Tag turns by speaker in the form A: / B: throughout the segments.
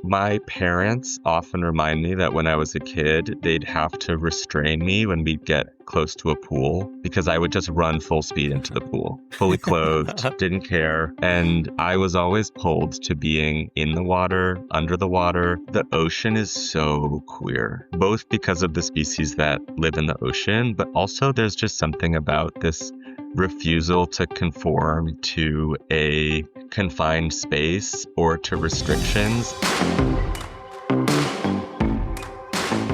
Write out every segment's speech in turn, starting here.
A: My parents often remind me that when I was a kid, they'd have to restrain me when we'd get close to a pool because I would just run full speed into the pool, fully clothed, didn't care. And I was always pulled to being in the water, under the water. The ocean is so queer, both because of the species that live in the ocean, but also there's just something about this refusal to conform to a confined space or to restrictions.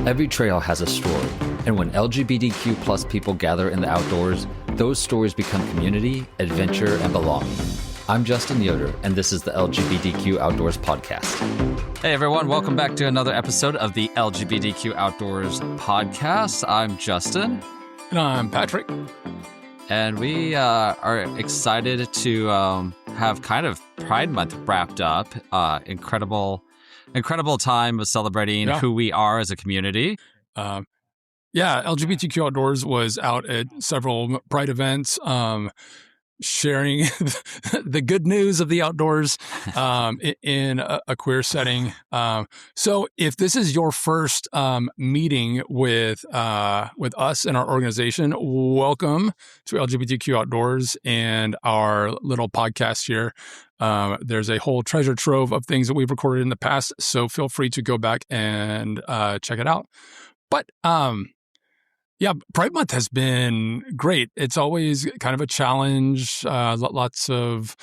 B: Every trail has a story, and when LGBTQ plus people gather in the outdoors, those stories become community, adventure, and belonging. I'm Justin Yoder, and this is the LGBTQ Outdoors Podcast.
C: Hey everyone, welcome back to another episode of the LGBTQ Outdoors Podcast. I'm Justin.
D: And I'm Patrick.
C: And we are excited to have kind of Pride Month wrapped up. Incredible time of celebrating who we are as a community.
D: LGBTQ Outdoors was out at several Pride events, sharing the good news of the outdoors in a queer setting. So if this is your first meeting with us and our organization, welcome to LGBTQ Outdoors and our little podcast here. There's a whole treasure trove of things that we've recorded in the past, so feel free to go back and check it out. But Pride Month has been great. It's always kind of a challenge, lots of,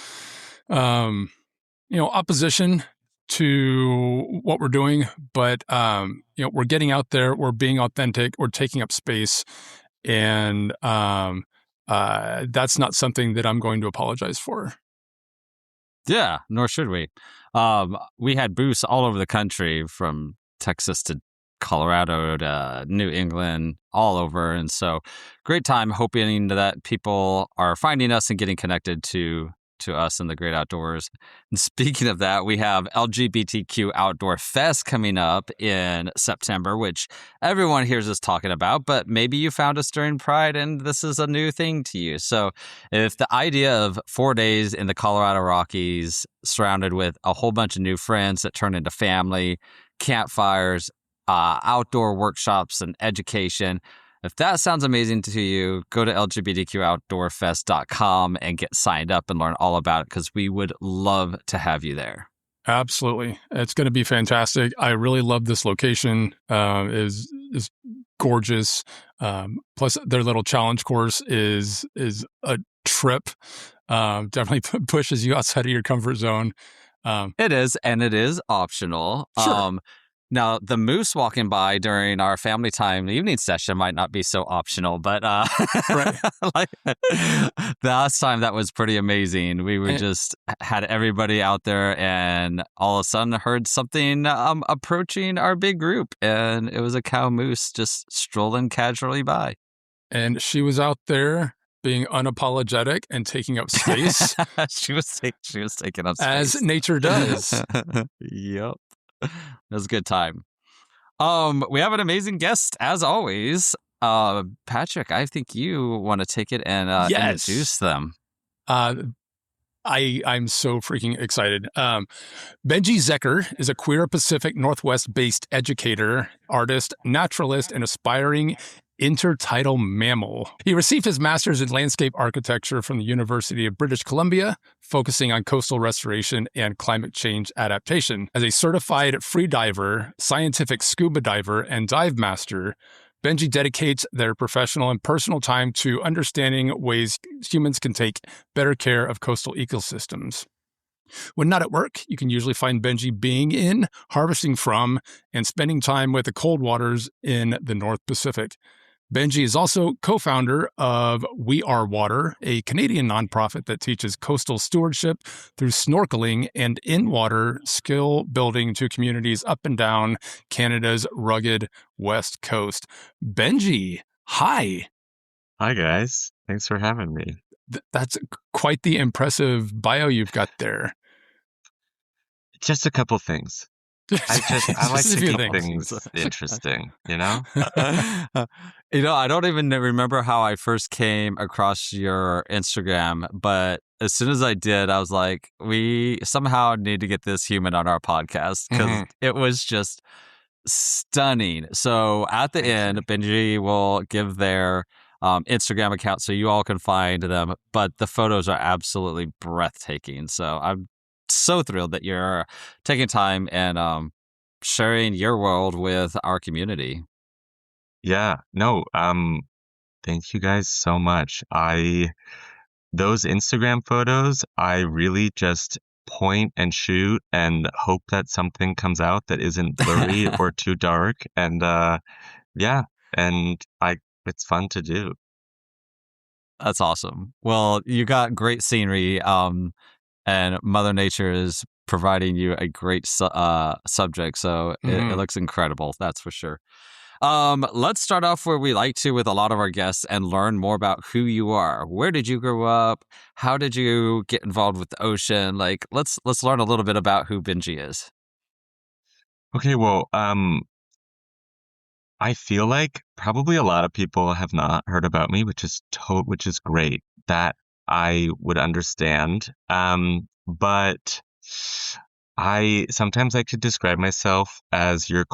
D: opposition to what we're doing. But, we're getting out there, we're being authentic, we're taking up space. And that's not something that I'm going to apologize for.
C: Yeah, nor should we. We had booths all over the country, from Texas to Colorado to New England, all over. And so great time, hoping that people are finding us and getting connected to us in the great outdoors. And speaking of that, we have LGBTQ Outdoor Fest coming up in September, which everyone hears us talking about, but maybe you found us during Pride and this is a new thing to you. So if the idea of 4 days in the Colorado Rockies surrounded with a whole bunch of new friends that turn into family, campfires, outdoor workshops and education. If that sounds amazing to you, go to lgbtqoutdoorfest.com and get signed up and learn all about it, because we would love to have you there.
D: Absolutely. It's going to be fantastic. I really love this location. Is gorgeous. Plus their little challenge course is a trip. Definitely pushes you outside of your comfort zone.
C: It is, and it is optional.
D: Sure.
C: Now, the moose walking by during our family time evening session might not be so optional, but
D: Right.
C: like the last time that was pretty amazing. We were just had everybody out there, and all of a sudden heard something approaching our big group, and it was a cow moose just strolling casually by.
D: And she was out there being unapologetic and taking up space.
C: She was taking up space,
D: as nature does.
C: Yep. It was a good time. We have an amazing guest, as always. Patrick, I think you want to take it and introduce them.
D: I'm so freaking excited. Benji Zecher is a queer Pacific Northwest-based educator, artist, naturalist, and aspiring intertidal mammal. He received his master's in landscape architecture from the University of British Columbia, focusing on coastal restoration and climate change adaptation. As a certified freediver, scientific scuba diver, and dive master, Benji dedicates their professional and personal time to understanding ways humans can take better care of coastal ecosystems. When not at work, you can usually find Benji being in, harvesting from, and spending time with the cold waters in the North Pacific. Benji is also co-founder of We Are Water, a Canadian nonprofit that teaches coastal stewardship through snorkeling and in-water skill building to communities up and down Canada's rugged West Coast. Benji, hi.
A: Hi, guys. Thanks for having me.
D: That's quite the impressive bio you've got there.
A: Just a couple things. I like
D: Just a
A: to
D: few
A: keep
D: things.
A: things interesting, you know?
C: I don't even remember how I first came across your Instagram, but as soon as I did, I was like, we somehow need to get this human on our podcast because it was just stunning. So at the
A: Thank
C: end,
A: you.
C: Benji will give their Instagram account so you all can find them, but the photos are absolutely breathtaking. So I'm so thrilled that you're taking time and sharing your world with our community.
A: Yeah, no, thank you guys so much. Those Instagram photos, I really just point and shoot and hope that something comes out that isn't blurry or too dark. And yeah, and it's fun to do.
C: That's awesome. Well, you got great scenery, and Mother Nature is providing you a great subject, so it looks incredible. That's for sure. Let's start off where we like to with a lot of our guests and learn more about who you are. Where did you grow up? How did you get involved with the ocean? Like, let's learn a little bit about who Benji is.
A: Okay, well, I feel like probably a lot of people have not heard about me, which is great that I would understand. But I sometimes like to describe myself as your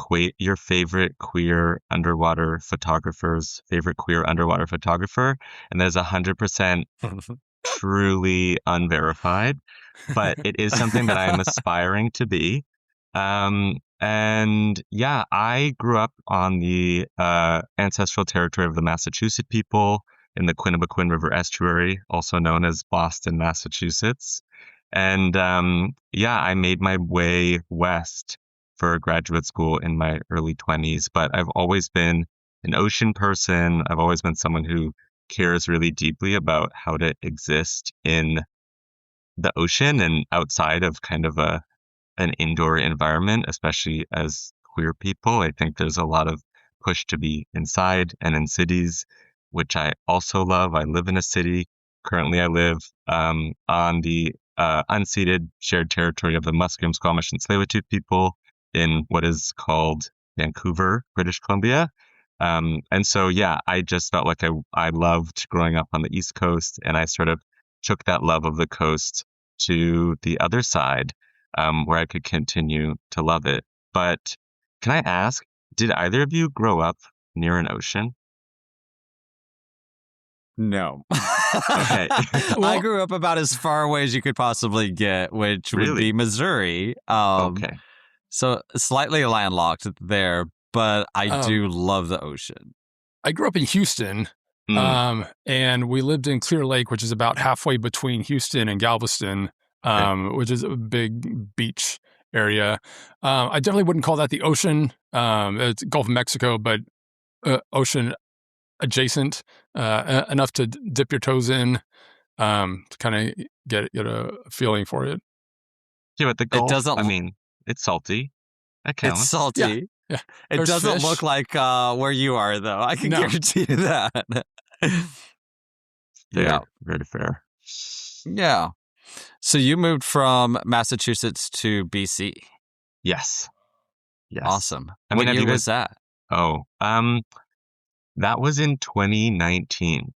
A: favorite queer underwater photographer's favorite queer underwater photographer, and that is 100% truly unverified, but it is something that I am aspiring to be. And yeah, I grew up on the ancestral territory of the Massachusetts people in the Quinnipiquin River estuary, also known as Boston, Massachusetts. And yeah, I made my way west for graduate school in my early 20s, but I've always been an ocean person. I've always been someone who cares really deeply about how to exist in the ocean and outside of kind of an indoor environment, especially as queer people. I think there's a lot of push to be inside and in cities, which I also love. I live in a city. Currently, I live on the unceded shared territory of the Musqueam, Squamish, and Tsleil-Waututh people in what is called Vancouver, British Columbia. And so, yeah, I just felt like I loved growing up on the East Coast, and I sort of took that love of the coast to the other side, where I could continue to love it. But can I ask, did either of you grow up near an ocean?
C: No.
A: Okay.
C: I grew up about as far away as you could possibly get, which would
A: Really?
C: be Missouri.
A: Okay.
C: So slightly landlocked there, but I do love the ocean.
D: I grew up in Houston, and we lived in Clear Lake, which is about halfway between Houston and Galveston, which is a big beach area. I definitely wouldn't call that the ocean. It's Gulf of Mexico, but ocean adjacent, enough to dip your toes in, to kind of get a feeling for it.
A: Yeah, but the Gulf,
C: doesn't-
A: I mean, it's salty. That counts.
C: It's salty.
D: Yeah.
C: It
D: There's
C: doesn't
D: fish.
C: look like where you are, though. I can
D: No.
C: guarantee you that.
A: Fair.
C: Yeah.
A: Very fair.
C: Yeah. So you moved from Massachusetts to BC.
A: Yes. Yes.
C: Awesome.
A: I mean,
C: what
A: have you
C: year
A: guys-
C: was that?
A: Oh, that was in 2019.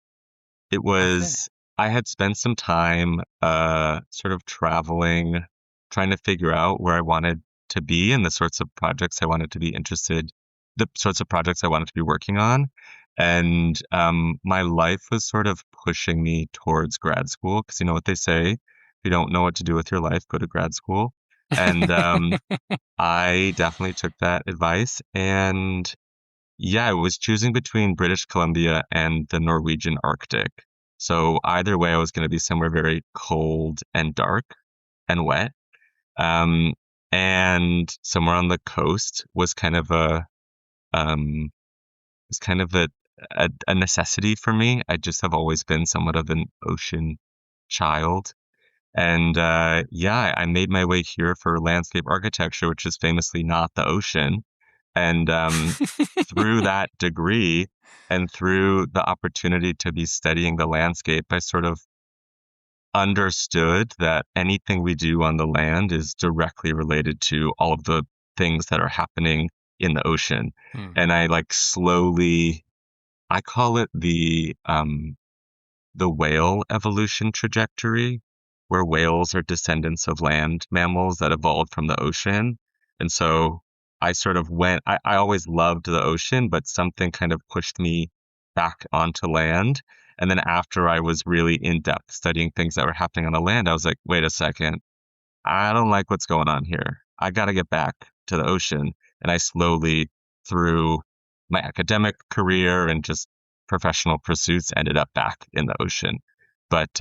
A: It was, I had spent some time sort of traveling, trying to figure out where I wanted to be and the sorts of projects I wanted to be the sorts of projects I wanted to be working on. And my life was sort of pushing me towards grad school, because you know what they say, if you don't know what to do with your life, go to grad school. And I definitely took that advice. And yeah, I was choosing between British Columbia and the Norwegian Arctic. So either way, I was going to be somewhere very cold and dark and wet. And somewhere on the coast was kind of a necessity for me. I just have always been somewhat of an ocean child. And yeah, I made my way here for landscape architecture, which is famously not the ocean. And through that degree and through the opportunity to be studying the landscape, I sort of understood that anything we do on the land is directly related to all of the things that are happening in the ocean.
D: Hmm.
A: And I like slowly, I call it the whale evolution trajectory, where whales are descendants of land mammals that evolved from the ocean. And so I sort of I always loved the ocean, but something kind of pushed me back onto land. And then after I was really in depth studying things that were happening on the land, I was like, wait a second, I don't like what's going on here. I got to get back to the ocean. And I slowly, through my academic career and just professional pursuits, ended up back in the ocean. But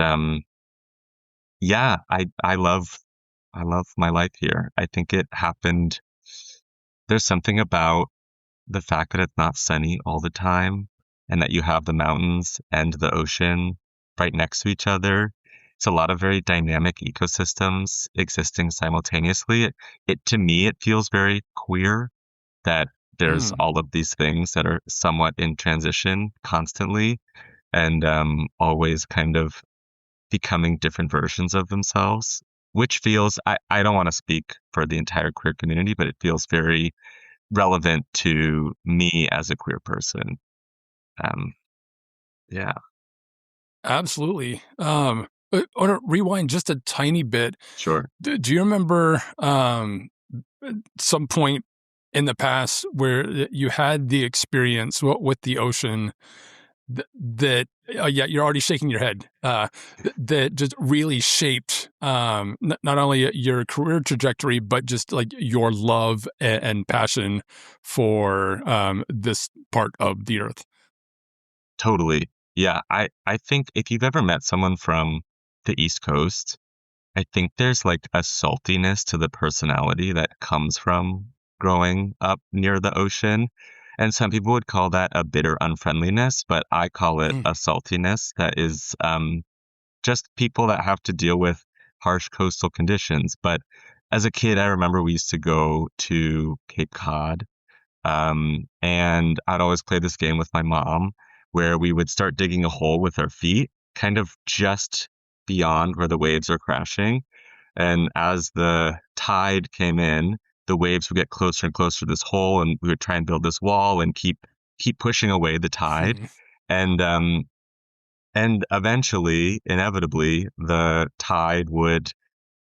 A: yeah, I love my life here. I think it happened. There's something about the fact that it's not sunny all the time and that you have the mountains and the ocean right next to each other. It's a lot of very dynamic ecosystems existing simultaneously. It to me, it feels very queer that there's all of these things that are somewhat in transition constantly and always kind of becoming different versions of themselves, which feels, I don't want to speak for the entire queer community, but it feels very relevant to me as a queer person. Yeah.
D: Absolutely. I want to rewind just a tiny bit.
A: Sure.
D: Do you remember some point in the past where you had the experience with the ocean that yeah, you're already shaking your head, that just really shaped not only your career trajectory, but just like your love and passion for this part of the earth?
A: Totally. Yeah. I think if you've ever met someone from the East Coast, I think there's like a saltiness to the personality that comes from growing up near the ocean. And some people would call that a bitter unfriendliness, but I call it a saltiness that is just people that have to deal with harsh coastal conditions. But as a kid, I remember we used to go to Cape Cod, and I'd always play this game with my mom where we would start digging a hole with our feet, kind of just beyond where the waves are crashing. And as the tide came in, the waves would get closer and closer to this hole, and we would try and build this wall and keep pushing away the tide. And eventually, inevitably, the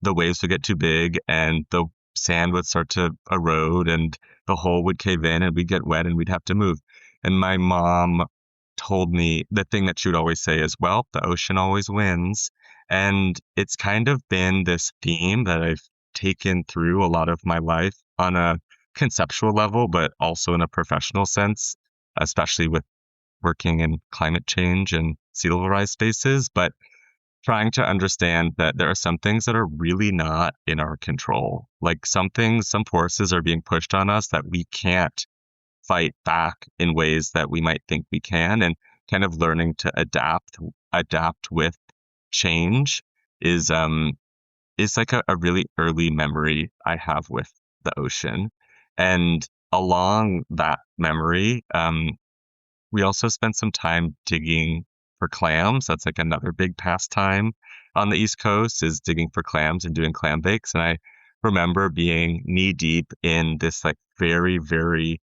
A: waves would get too big and the sand would start to erode and the hole would cave in and we'd get wet and we'd have to move. And my mom told me the thing that she would always say is, well, the ocean always wins. And it's kind of been this theme that I've taken through a lot of my life on a conceptual level, but also in a professional sense, especially with working in climate change and sea level rise spaces. But trying to understand that there are some things that are really not in our control. Like some forces are being pushed on us that we can't fight back in ways that we might think we can, and kind of learning to adapt with change is like a really early memory I have with the ocean. And along that memory, we also spent some time digging for clams. That's like another big pastime on the East Coast, is digging for clams and doing clam bakes. And I remember being knee deep in this like very, very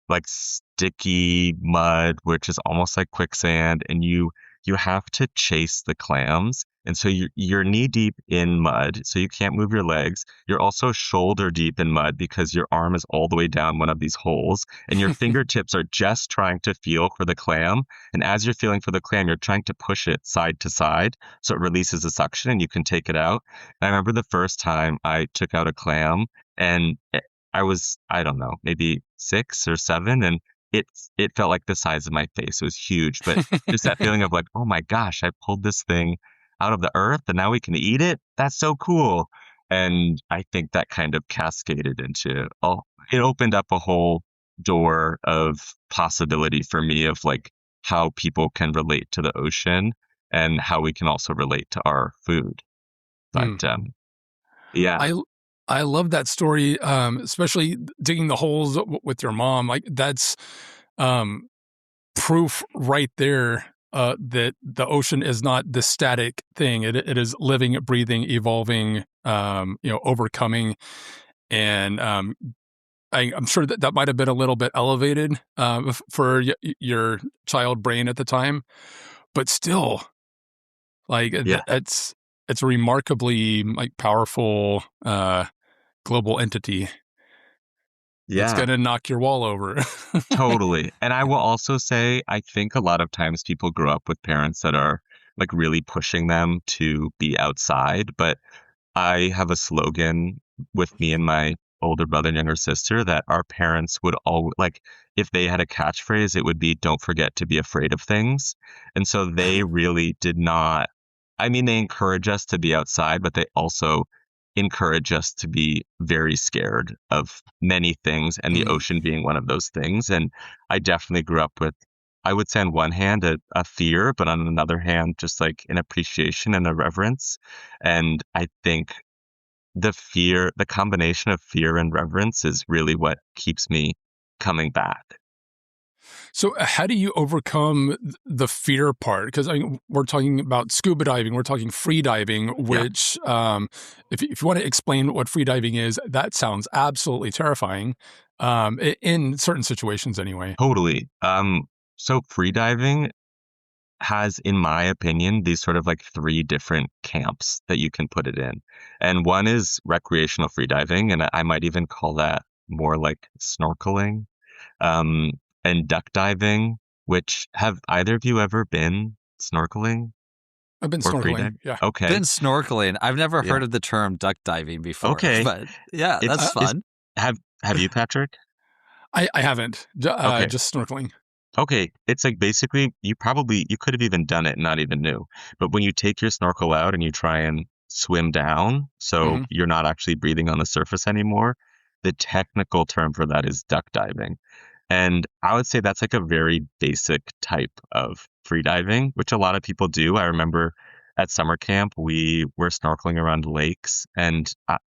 A: like sticky mud, which is almost like quicksand, and you have to chase the clams. And so you're knee deep in mud, so you can't move your legs. You're also shoulder deep in mud because your arm is all the way down one of these holes, and your fingertips are just trying to feel for the clam. And as you're feeling for the clam, you're trying to push it side to side so it releases the suction and you can take it out. And I remember the first time I took out a clam, and I was, I don't know, maybe 6 or 7, and it felt like the size of my face. It was huge, but just that feeling of like, oh my gosh, I pulled this thing out of the earth and now we can eat it. That's so cool. And I think that kind of cascaded into, it opened up a whole door of possibility for me of like how people can relate to the ocean and how we can also relate to our food. But yeah.
D: I love that story, especially digging the holes with your mom. Like that's proof right there that the ocean is not the static thing. It is living, breathing, evolving, overcoming. And I'm sure that might have been a little bit elevated for your child brain at the time, but still, like
A: Yeah.
D: it's a remarkably like powerful global entity that's
A: Yeah.
D: gonna knock your wall over.
A: Totally. And I will also say, I think a lot of times people grow up with parents that are like really pushing them to be outside. But I have a slogan with me and my older brother and younger sister that our parents would all like, if they had a catchphrase, it would be, don't forget to be afraid of things. And so they really did not, I mean, they encourage us to be outside, but they also encourage us to be very scared of many things, and the
D: Mm.
A: ocean being one of those things. And I definitely grew up with, I would say on one hand, a fear, but on another hand, just like an appreciation and a reverence. And I think the combination of fear and reverence is really what keeps me coming back.
D: So, how do you overcome the fear part? Because we're talking about scuba diving, we're talking free diving,
A: Yeah,
D: which, if you want to explain what free diving is, that sounds absolutely terrifying, in certain situations, anyway.
A: totally. So freediving has, in my opinion, these sort of like three different camps that you can put it in. And one is recreational freediving, and I might even call that more like snorkeling, um, and duck diving, which have either of you ever been snorkeling
D: I've been
A: or
D: snorkeling.
A: freediving?
D: Yeah.
A: Okay.
C: Been snorkeling. I've never
A: Yeah.
C: heard of the term duck diving before,
A: Okay.
C: but yeah, that's
A: It's
C: fun.
A: have you, Patrick?
D: I haven't,
A: Okay.
D: just snorkeling.
A: Okay, it's like basically you could have even done it and not even knew. But when you take your snorkel out and you try and swim down, so
D: Hmm.
A: you're not actually breathing on the surface anymore, the technical term for that is duck diving. And I would say that's like a very basic type of free diving, which a lot of people do. I remember at summer camp, we were snorkeling around lakes, and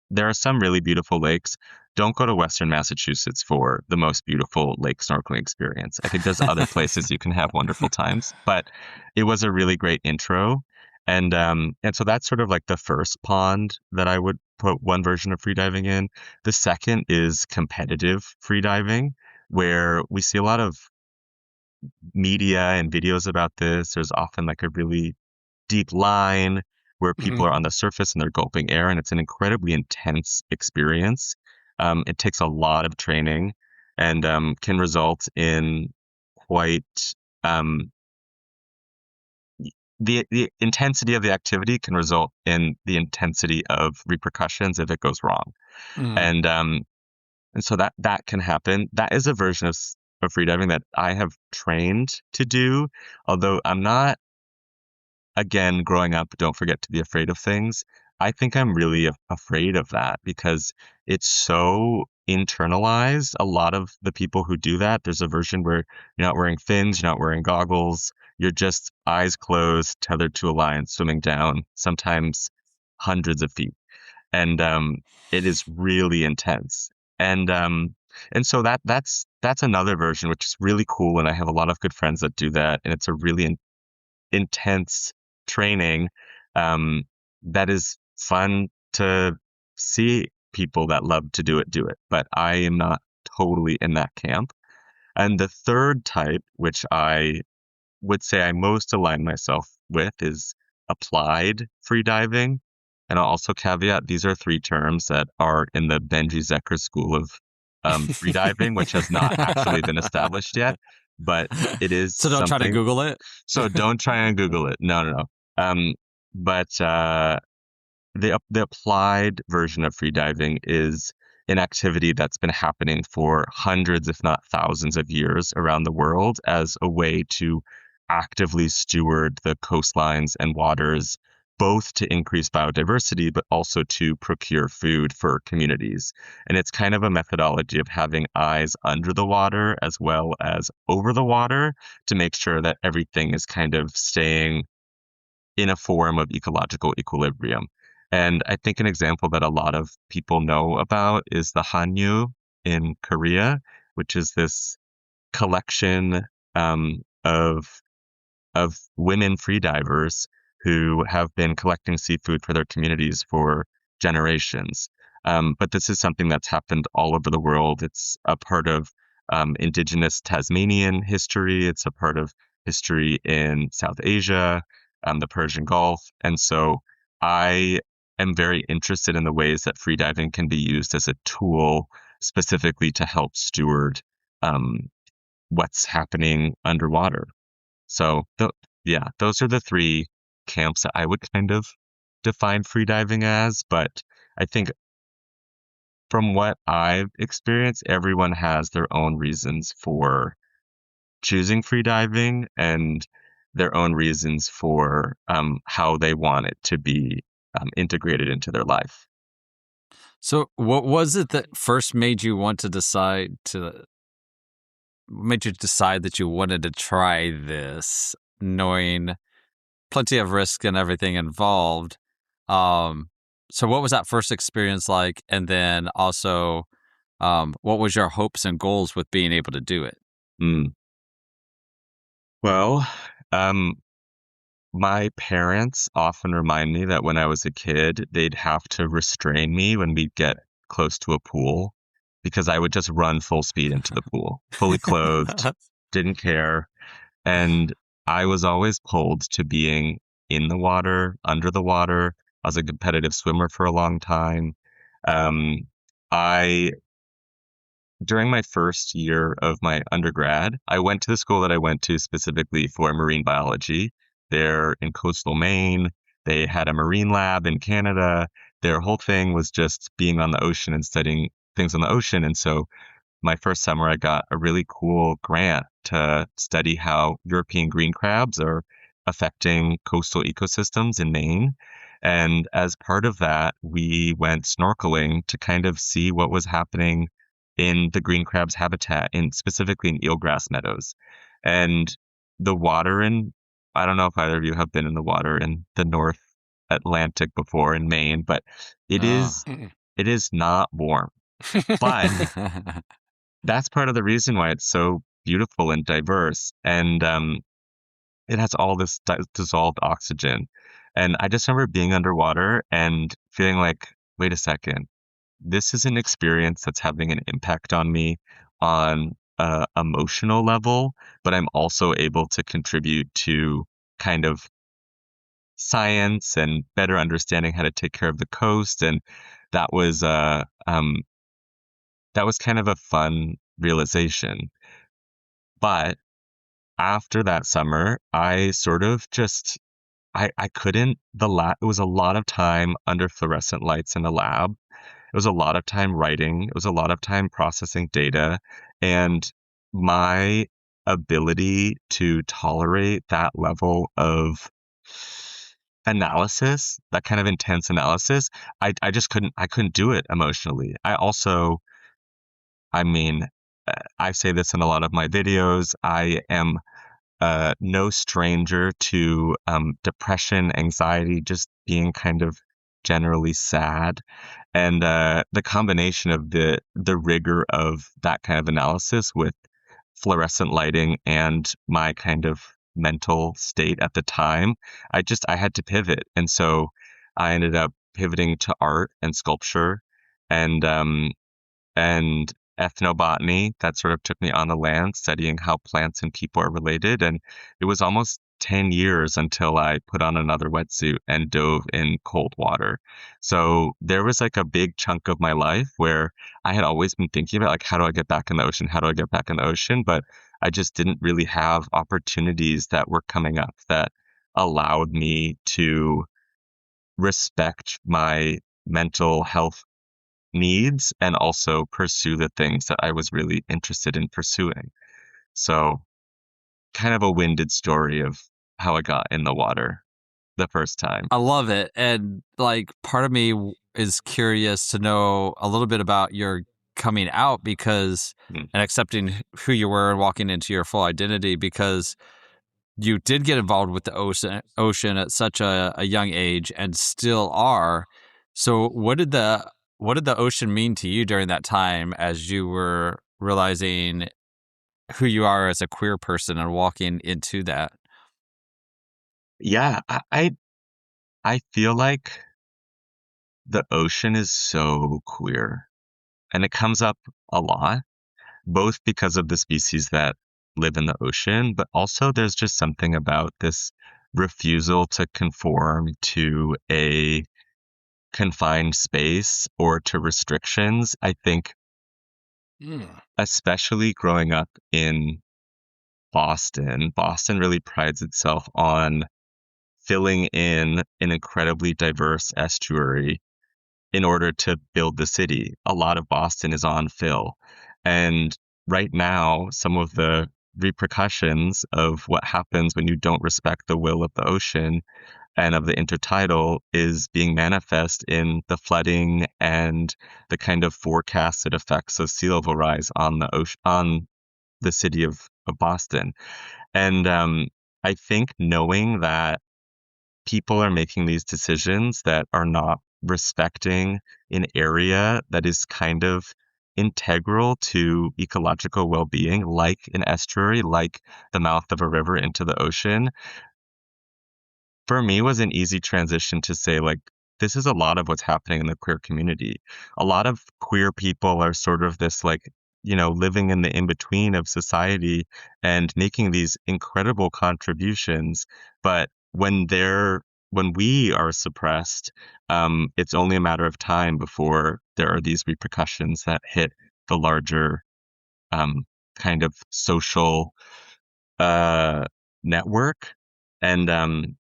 A: there are some really beautiful lakes. Don't go to Western Massachusetts for the most beautiful lake snorkeling experience. I think there's other places you can have wonderful times, but it was a really great intro. And so that's sort of like the first pond that I would put one version of free diving in. The second is competitive free diving, where we see a lot of media and videos about this. There's often like a really deep line where
D: Hmm.
A: people are on the surface and they're gulping air, and it's an incredibly intense experience. It takes a lot of training and can result in quite um, the intensity of the activity can result in the intensity of repercussions if it goes wrong.
D: Mm.
A: And and so that can happen. That is a version of freediving that I have trained to do, although I'm not, again, growing up, don't forget to be afraid of things. I think I'm really afraid of that because it's so internalized. A lot of the people who do that, there's a version where you're not wearing fins, you're not wearing goggles, you're just eyes closed, tethered to a line, swimming down, sometimes hundreds of feet. And it is really intense. And and so that's another version, which is really cool. And I have a lot of good friends that do that, and it's a really intense training, um, that is fun to see people that love to do it. But I am not totally in that camp. And the third type, which I would say I most align myself with, is applied free diving. And I'll also caveat these are three terms that are in the Benji Zecher school of free diving, which has not actually been established yet, but it is
C: So don't try to
A: something.
C: Google it.
A: So don't try and Google it. No, no, no. But the applied version of free diving is an activity that's been happening for hundreds, if not thousands of years around the world as a way to actively steward the coastlines and waters, both to increase biodiversity, but also to procure food for communities. And it's kind of a methodology of having eyes under the water as well as over the water to make sure that everything is kind of staying in a form of ecological equilibrium. And I think an example that a lot of people know about is the Hanyu in Korea, which is this collection of women freedivers who have been collecting seafood for their communities for generations. But this is something that's happened all over the world. It's a part of Indigenous Tasmanian history. It's a part of history in South Asia, the Persian Gulf. And so I am very interested in the ways that freediving can be used as a tool specifically to help steward um, what's happening underwater. So, yeah, those are the three camps that I would kind of define freediving as. But I think from what I've experienced, everyone has their own reasons for choosing freediving and their own reasons for how they want it to be integrated into their life.
C: So, what was it that first made you decide that you wanted to try this, knowing plenty of risk and everything involved? So, what was that first experience like? And then also, what was your hopes and goals with being able to do it?
A: Mm. Well, my parents often remind me that when I was a kid, they'd have to restrain me when we'd get close to a pool because I would just run full speed into the pool, fully clothed, didn't care. And I was always pulled to being in the water, under the water. I was a competitive swimmer for a long time. Um, I During my first year of my undergrad, I went to the school that I went to specifically for marine biology. They're in coastal Maine. They had a marine lab in Canada. Their whole thing was just being on the ocean and studying things on the ocean. And so my first summer, I got a really cool grant to study how European green crabs are affecting coastal ecosystems in Maine. And as part of that, we went snorkeling to kind of see what was happening in the green crab's habitat, in specifically in eelgrass meadows. And the water I don't know if either of you have been in the water in the North Atlantic before in Maine, but it
C: Oh.
A: is it is not warm. But that's part of the reason why it's so beautiful and diverse. And it has all this dissolved oxygen. And I just remember being underwater and feeling like, wait a second, this is an experience that's having an impact on me on a emotional level, but I'm also able to contribute to kind of science and better understanding how to take care of the coast. And that was that was kind of a fun realization. But after that summer, I sort of just I couldn't it was a lot of time under fluorescent lights in a lab. It was a lot of time writing. It was a lot of time processing data. And my ability to tolerate that level of analysis, that kind of intense analysis, I just I couldn't do it emotionally. I mean, I say this in a lot of my videos. I am no stranger to depression, anxiety, just being kind of generally sad. And the combination of the rigor of that kind of analysis with fluorescent lighting and my kind of mental state at the time, I had to pivot. And so I ended up pivoting to art and sculpture and ethnobotany. That sort of took me on the land, studying how plants and people are related. And it was almost 10 years until I put on another wetsuit and dove in cold water. So there was like a big chunk of my life where I had always been thinking about, like, how do I get back in the ocean? How do I get back in the ocean? But I just didn't really have opportunities that were coming up that allowed me to respect my mental health needs and also pursue the things that I was really interested in pursuing. So, kind of a winded story of how I got in the water the first time.
C: I love it. And like part of me is curious to know a little bit about your coming out because
A: Mm.
C: and accepting who you were and walking into your full identity because you did get involved with the ocean at such a young age and still are. So what did the ocean mean to you during that time as you were realizing who you are as a queer person and walking into that?
A: Yeah, I feel like the ocean is so queer, and it comes up a lot, both because of the species that live in the ocean, but also there's just something about this refusal to conform to a confined space or to restrictions. I think, especially growing up in Boston really prides itself on filling in an incredibly diverse estuary in order to build the city. A lot of Boston is on fill. And right now, some of the repercussions of what happens when you don't respect the will of the ocean and of the intertidal is being manifest in the flooding and the kind of forecasted effects of sea level rise on the ocean, on the city of Boston. And I think knowing that people are making these decisions that are not respecting an area that is kind of integral to ecological well-being, like an estuary, like the mouth of a river into the ocean, for me was an easy transition to say, like, this is a lot of what's happening in the queer community. A lot of queer people are sort of this, like, living in the in-between of society and making these incredible contributions. But when we are suppressed, it's only a matter of time before there are these repercussions that hit the larger kind of social network and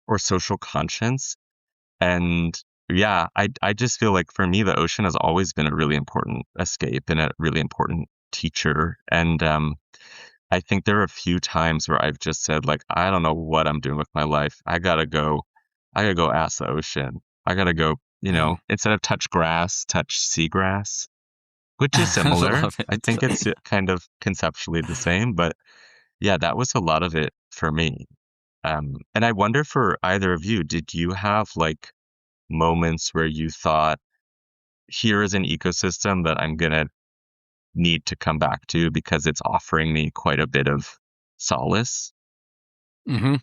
A: or social conscience. And yeah, I just feel like for me, the ocean has always been a really important escape and a really important teacher. And I think there are a few times where I've just said, like, I don't know what I'm doing with my life. I gotta go ask the ocean. I gotta go, instead of touch grass, touch seagrass, which is
C: I
A: similar.
C: love
A: I
C: it.
A: think it's kind of conceptually the same, but yeah, that was a lot of it for me. And I wonder for either of you, did you have like moments where you thought, here is an ecosystem that I'm going to need to come back to because it's offering me quite a bit of solace?
D: Mm-hmm.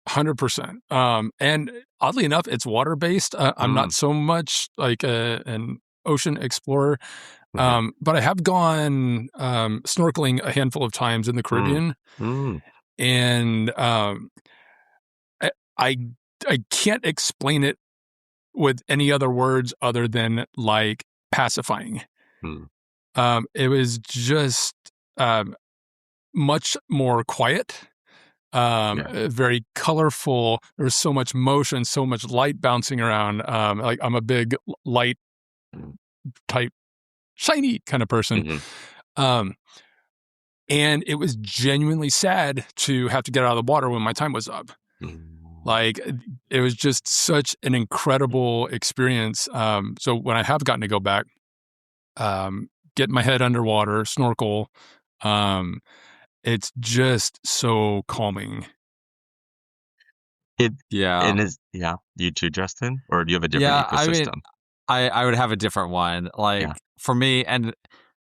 D: 100%. And oddly enough, it's water based. I'm not
A: Mm,
D: so much like an ocean explorer,
A: right.
D: but I have gone snorkeling a handful of times in the
A: Mm,
D: Caribbean,
A: mm,
D: and I I I can't explain it with any other words other than like pacifying.
A: mm,
D: It was just um, much more quiet,
A: yeah.
D: very colorful. There was so much motion, so much light bouncing around. Like I'm a big light
A: Mm,
D: type, shiny kind of person.
A: mhm,
D: Um, and it was genuinely sad to have to get out of the water when my time was up.
A: mm,
D: Like it was just such an incredible experience. So when I have gotten to go back, get my head underwater, snorkel, um, it's just so calming.
A: It
C: Yeah.
A: and is yeah, you too, Justin? Or do you have a different
C: Yeah. I mean,
A: ecosystem?
C: I would have a different one.
A: Yeah.
C: Like for me, and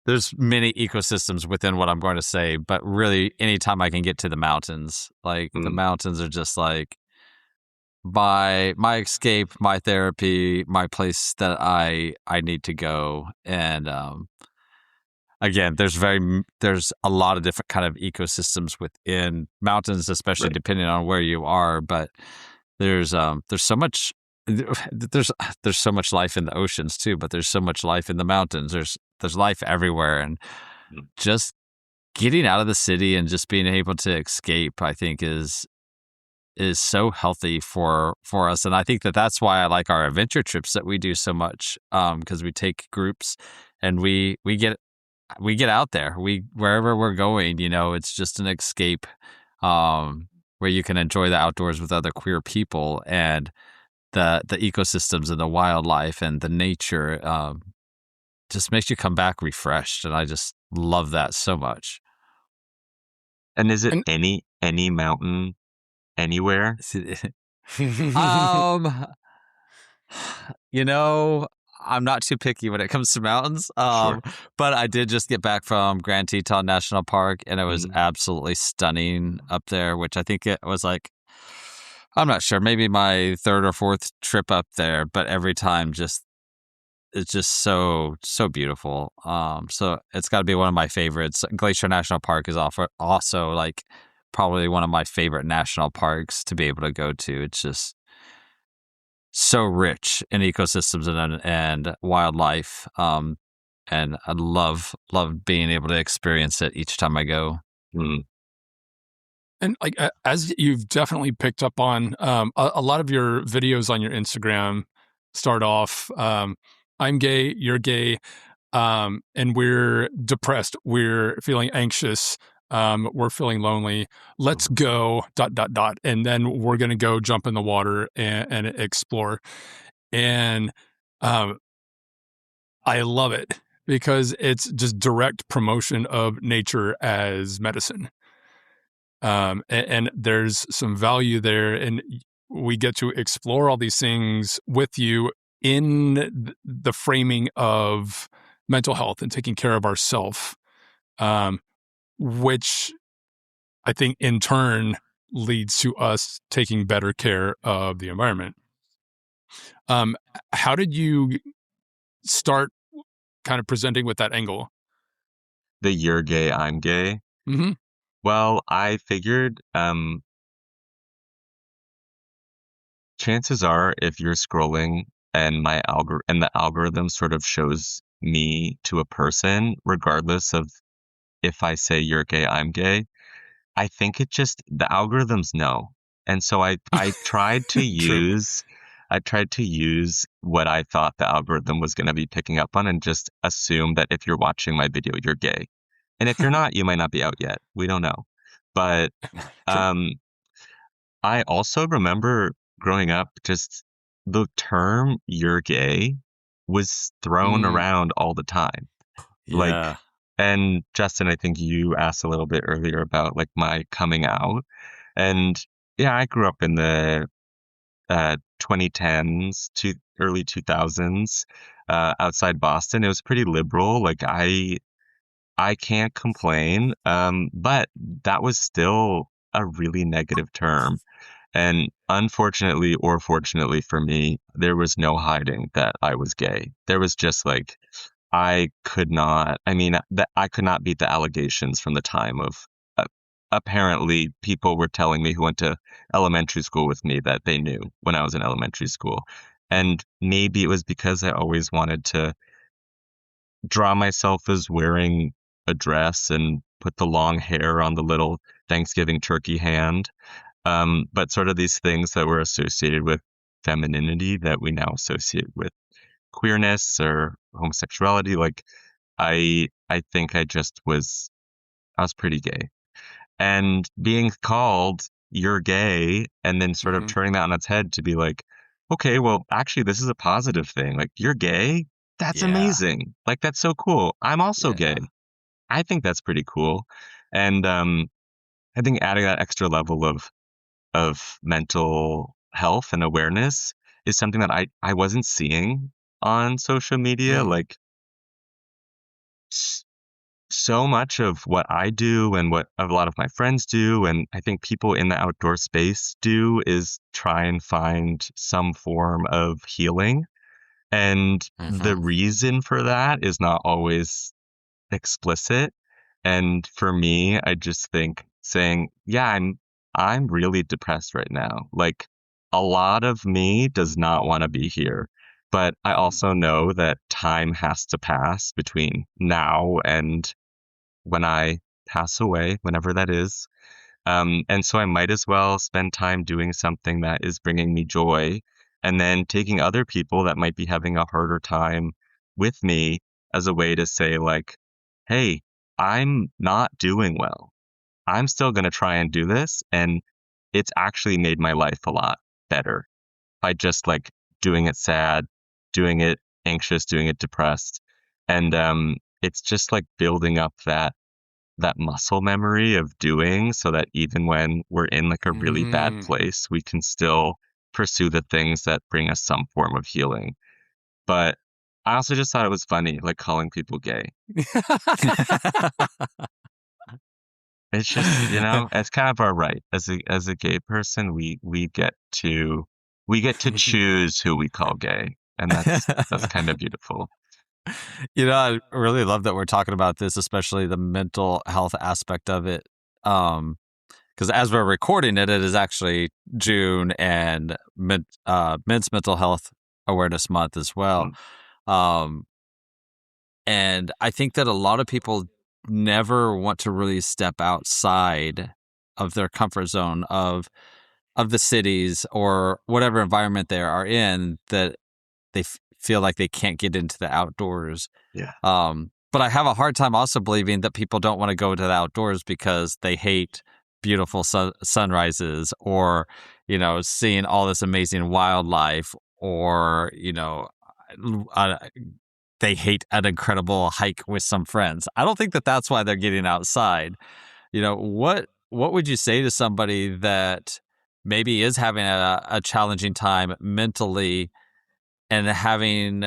C: there's many ecosystems within what I'm going to say, but really anytime I can get to the mountains, like the
A: Mm,
C: mountains are just like my escape, my therapy, my place that I need to go. And again, there's a lot of different kind of ecosystems within mountains, especially
A: right.
C: depending on where you are. But there's so much there's so much life in the oceans too, but there's so much life in the mountains. There's life everywhere, and
A: Mm,
C: just getting out of the city and just being able to escape, I think is so healthy for us. And I think that's why I like our adventure trips that we do so much, because we take groups and we get out there. We wherever we're going, it's just an escape, where you can enjoy the outdoors with other queer people, and the ecosystems and the wildlife and the nature, just makes you come back refreshed. And I just love that so much.
A: And is it
D: And
A: any mountain anywhere?
C: um, you know, I'm not too picky when it comes to mountains.
A: Sure.
C: But I did just get back from Grand Teton National Park, and it was
A: Mm,
C: absolutely stunning up there, which I think it was like I'm not sure. Maybe my third or fourth trip up there, but every time it's just so beautiful. So it's got to be one of my favorites. Glacier National Park is also like probably one of my favorite national parks to be able to go to. It's just so rich in ecosystems and wildlife. And I love being able to experience it each time I go.
A: Mm.
D: And like as you've definitely picked up on, a lot of your videos on your Instagram start off, I'm gay, you're gay, and we're depressed, we're feeling anxious, we're feeling lonely. Let's go ... And then we're gonna go jump in the water and explore. And I love it because it's just direct promotion of nature as medicine. And there's some value there, and we get to explore all these things with you in the framing of mental health and taking care of ourselves, which I think in turn leads to us taking better care of the environment. How did you start kind of presenting with that angle?
A: The you're gay, I'm gay.
D: Mm-hmm.
A: Well, I figured chances are if you're scrolling and the algorithm sort of shows me to a person, regardless of if I say you're gay, I'm gay, I think the algorithms know. And so I tried to use what I thought the algorithm was going to be picking up on and just assume that if you're watching my video, you're gay. And if you're not, you might not be out yet. We don't know. But I also remember growing up, just the term "you're gay" was thrown around all the time.
C: Yeah.
A: And Justin, I think you asked a little bit earlier about like my coming out. And yeah, I grew up in the 2010s to early 2000s outside Boston. It was pretty liberal. Like I can't complain. But that was still a really negative term. And unfortunately or fortunately for me, there was no hiding that I was gay. There was just like, I could not beat the allegations from the time of apparently people were telling me who went to elementary school with me that they knew when I was in elementary school. And maybe it was because I always wanted to draw myself as wearing a dress and put the long hair on the little Thanksgiving turkey hand. But sort of these things that were associated with femininity that we now associate with queerness or homosexuality. Like I think I was pretty gay. And being called you're gay and then sort of turning that on its head to be like, okay, well, actually this is a positive thing. Like you're gay? That's amazing. Like that's so cool. I'm also gay. I think that's pretty cool. And I think adding that extra level of mental health and awareness is something that I wasn't seeing on social media. Like so much of what I do and what a lot of my friends do, and I think people in the outdoor space do, is try and find some form of healing. And the reason for that is not always explicit. And for me, I just think saying, yeah, I'm really depressed right now. Like a lot of me does not want to be here. But I also know that time has to pass between now and when I pass away, whenever that is. And so I might as well spend time doing something that is bringing me joy and then taking other people that might be having a harder time with me as a way to say, like, hey, I'm not doing well. I'm still going to try and do this. And it's actually made my life a lot better by just like doing it sad, doing it anxious, doing it depressed. And it's just like building up that muscle memory of doing so that even when we're in like a really bad place, we can still pursue the things that bring us some form of healing. But I also just thought it was funny, like calling people gay. It's just, it's kind of our right as a gay person. We get to choose who we call gay, and that's kind of beautiful.
C: I really love that we're talking about this, especially the mental health aspect of it. Because as we're recording it, it is actually June and Men's Mental Health Awareness Month as well. Um, and I think that a lot of people never want to really step outside of their comfort zone of the cities or whatever environment they are in, that they feel like they can't get into the outdoors.
A: Yeah.
C: But I have a hard time also believing that people don't want to go to the outdoors because they hate beautiful sunrises or, seeing all this amazing wildlife or, they hate an incredible hike with some friends. I don't think that that's why they're getting outside. What would you say to somebody that maybe is having a challenging time mentally and having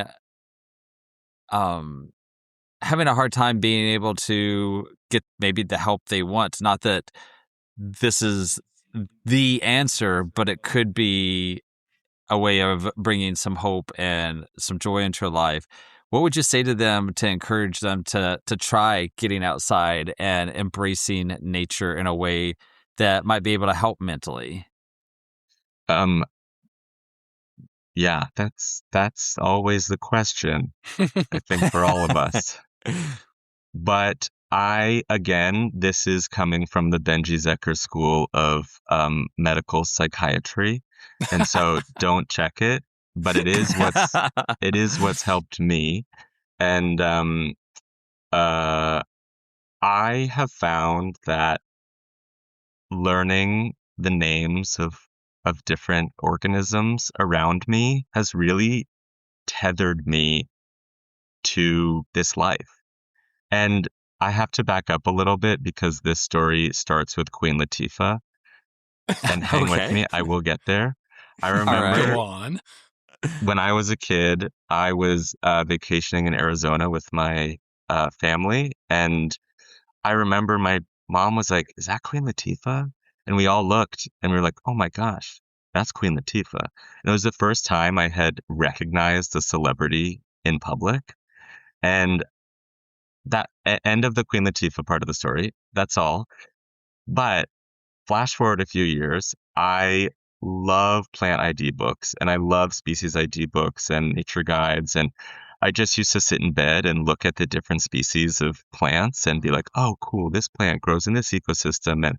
C: a hard time being able to get maybe the help they want? Not that this is the answer, but it could be a way of bringing some hope and some joy into life. What would you say to them to encourage them to try getting outside and embracing nature in a way that might be able to help mentally?
A: Yeah, that's always the question, I think, for all of us. But this is coming from the Benji Zecher school of medical psychiatry, and so don't check it. But it is what's helped me, and I have found that learning the names of different organisms around me has really tethered me to this life. And I have to back up a little bit because this story starts with Queen Latifah. And hang with me, I will get there. I remember
D: Go on.
A: when I was a kid, I was vacationing in Arizona with my family. And I remember my mom was like, "Is that Queen Latifah?" And we all looked and we were like, "Oh my gosh, that's Queen Latifah." And it was the first time I had recognized a celebrity in public. And that end of the Queen Latifah part of the story, that's all. But flash forward a few years, I love plant ID books and I love species ID books and nature guides. And I just used to sit in bed and look at the different species of plants and be like, "Oh, cool, this plant grows in this ecosystem." And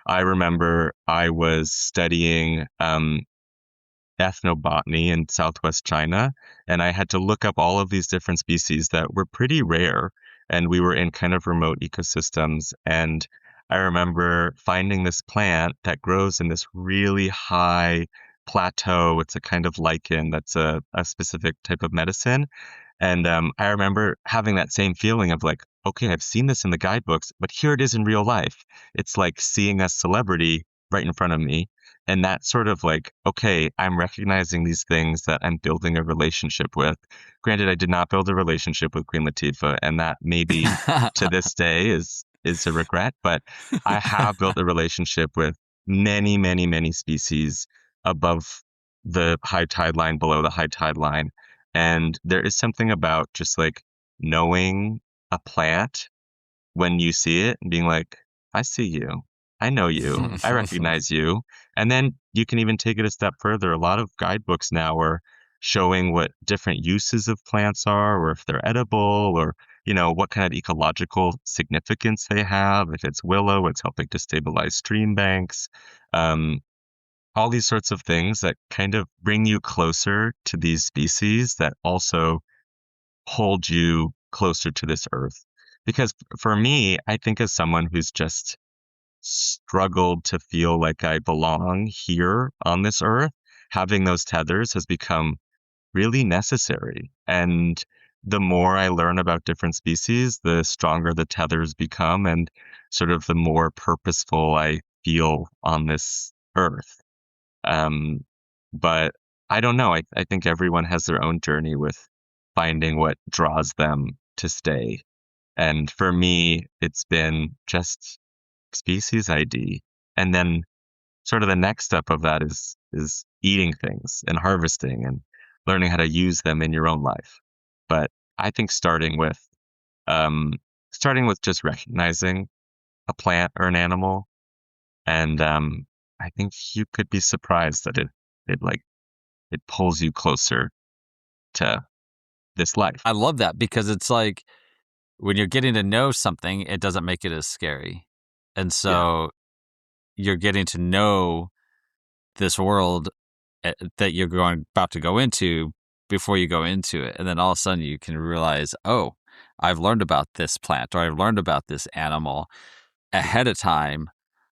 A: I remember I was studying ethnobotany in Southwest China, and I had to look up all of these different species that were pretty rare, and we were in kind of remote ecosystems. And I remember finding this plant that grows in this really high plateau. It's a kind of lichen that's a specific type of medicine. And I remember having that same feeling of like, okay, I've seen this in the guidebooks, but here it is in real life. It's like seeing a celebrity right in front of me. And that's sort of like, okay, I'm recognizing these things that I'm building a relationship with. Granted, I did not build a relationship with Queen Latifah, and that maybe to this day is a regret, but I have built a relationship with many, many, many species above the high tide line, below the high tide line. And there is something about just like knowing a plant when you see it and being like, "I see you. I know you. I recognize you." And then you can even take it a step further. A lot of guidebooks now are showing what different uses of plants are, or if they're edible, or, what kind of ecological significance they have. If it's willow, it's helping to stabilize stream banks. Um, all these sorts of things that kind of bring you closer to these species that also hold you closer to this earth. Because for me, I think as someone who's just struggled to feel like I belong here on this earth, having those tethers has become really necessary. And the more I learn about different species, the stronger the tethers become and sort of the more purposeful I feel on this earth. But I don't know. I think everyone has their own journey with finding what draws them to stay. And for me, it's been just species ID. And then sort of the next step of that is eating things and harvesting and learning how to use them in your own life. But I think starting with just recognizing a plant or an animal, and I think you could be surprised that it pulls you closer to this life.
C: I love that, because it's like when you're getting to know something, it doesn't make it as scary. And so you're getting to know this world that you're about to go into before you go into it. And then all of a sudden you can realize, oh, I've learned about this plant, or I've learned about this animal ahead of time.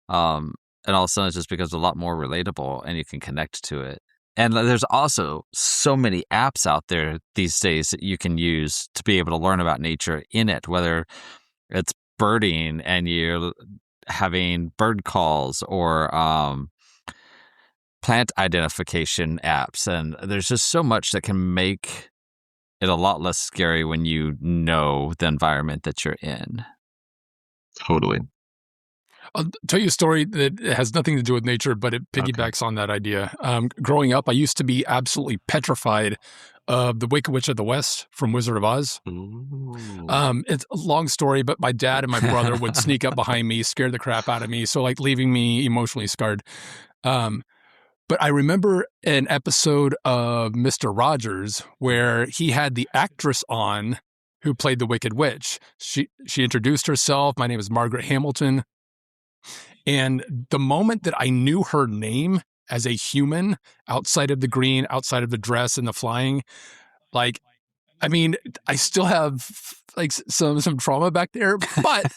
C: And all of a sudden it just becomes a lot more relatable and you can connect to it. And there's also so many apps out there these days that you can use to be able to learn about nature in it, whether it's birding and you're having bird calls, or plant identification apps. And there's just so much that can make it a lot less scary when you know the environment that you're in.
A: Totally.
D: I'll tell you a story that has nothing to do with nature, but it piggybacks on that idea. Growing up, I used to be absolutely petrified of the Wicked Witch of the West from Wizard of Oz. It's a long story, but my dad and my brother would sneak up behind me, scare the crap out of me, so like leaving me emotionally scarred. But I remember an episode of Mr. Rogers where he had the actress on who played the Wicked Witch. She introduced herself. My name is Margaret Hamilton. And the moment that I knew her name as a human, outside of the green, outside of the dress and the flying, like, I mean, I still have like some trauma back there, but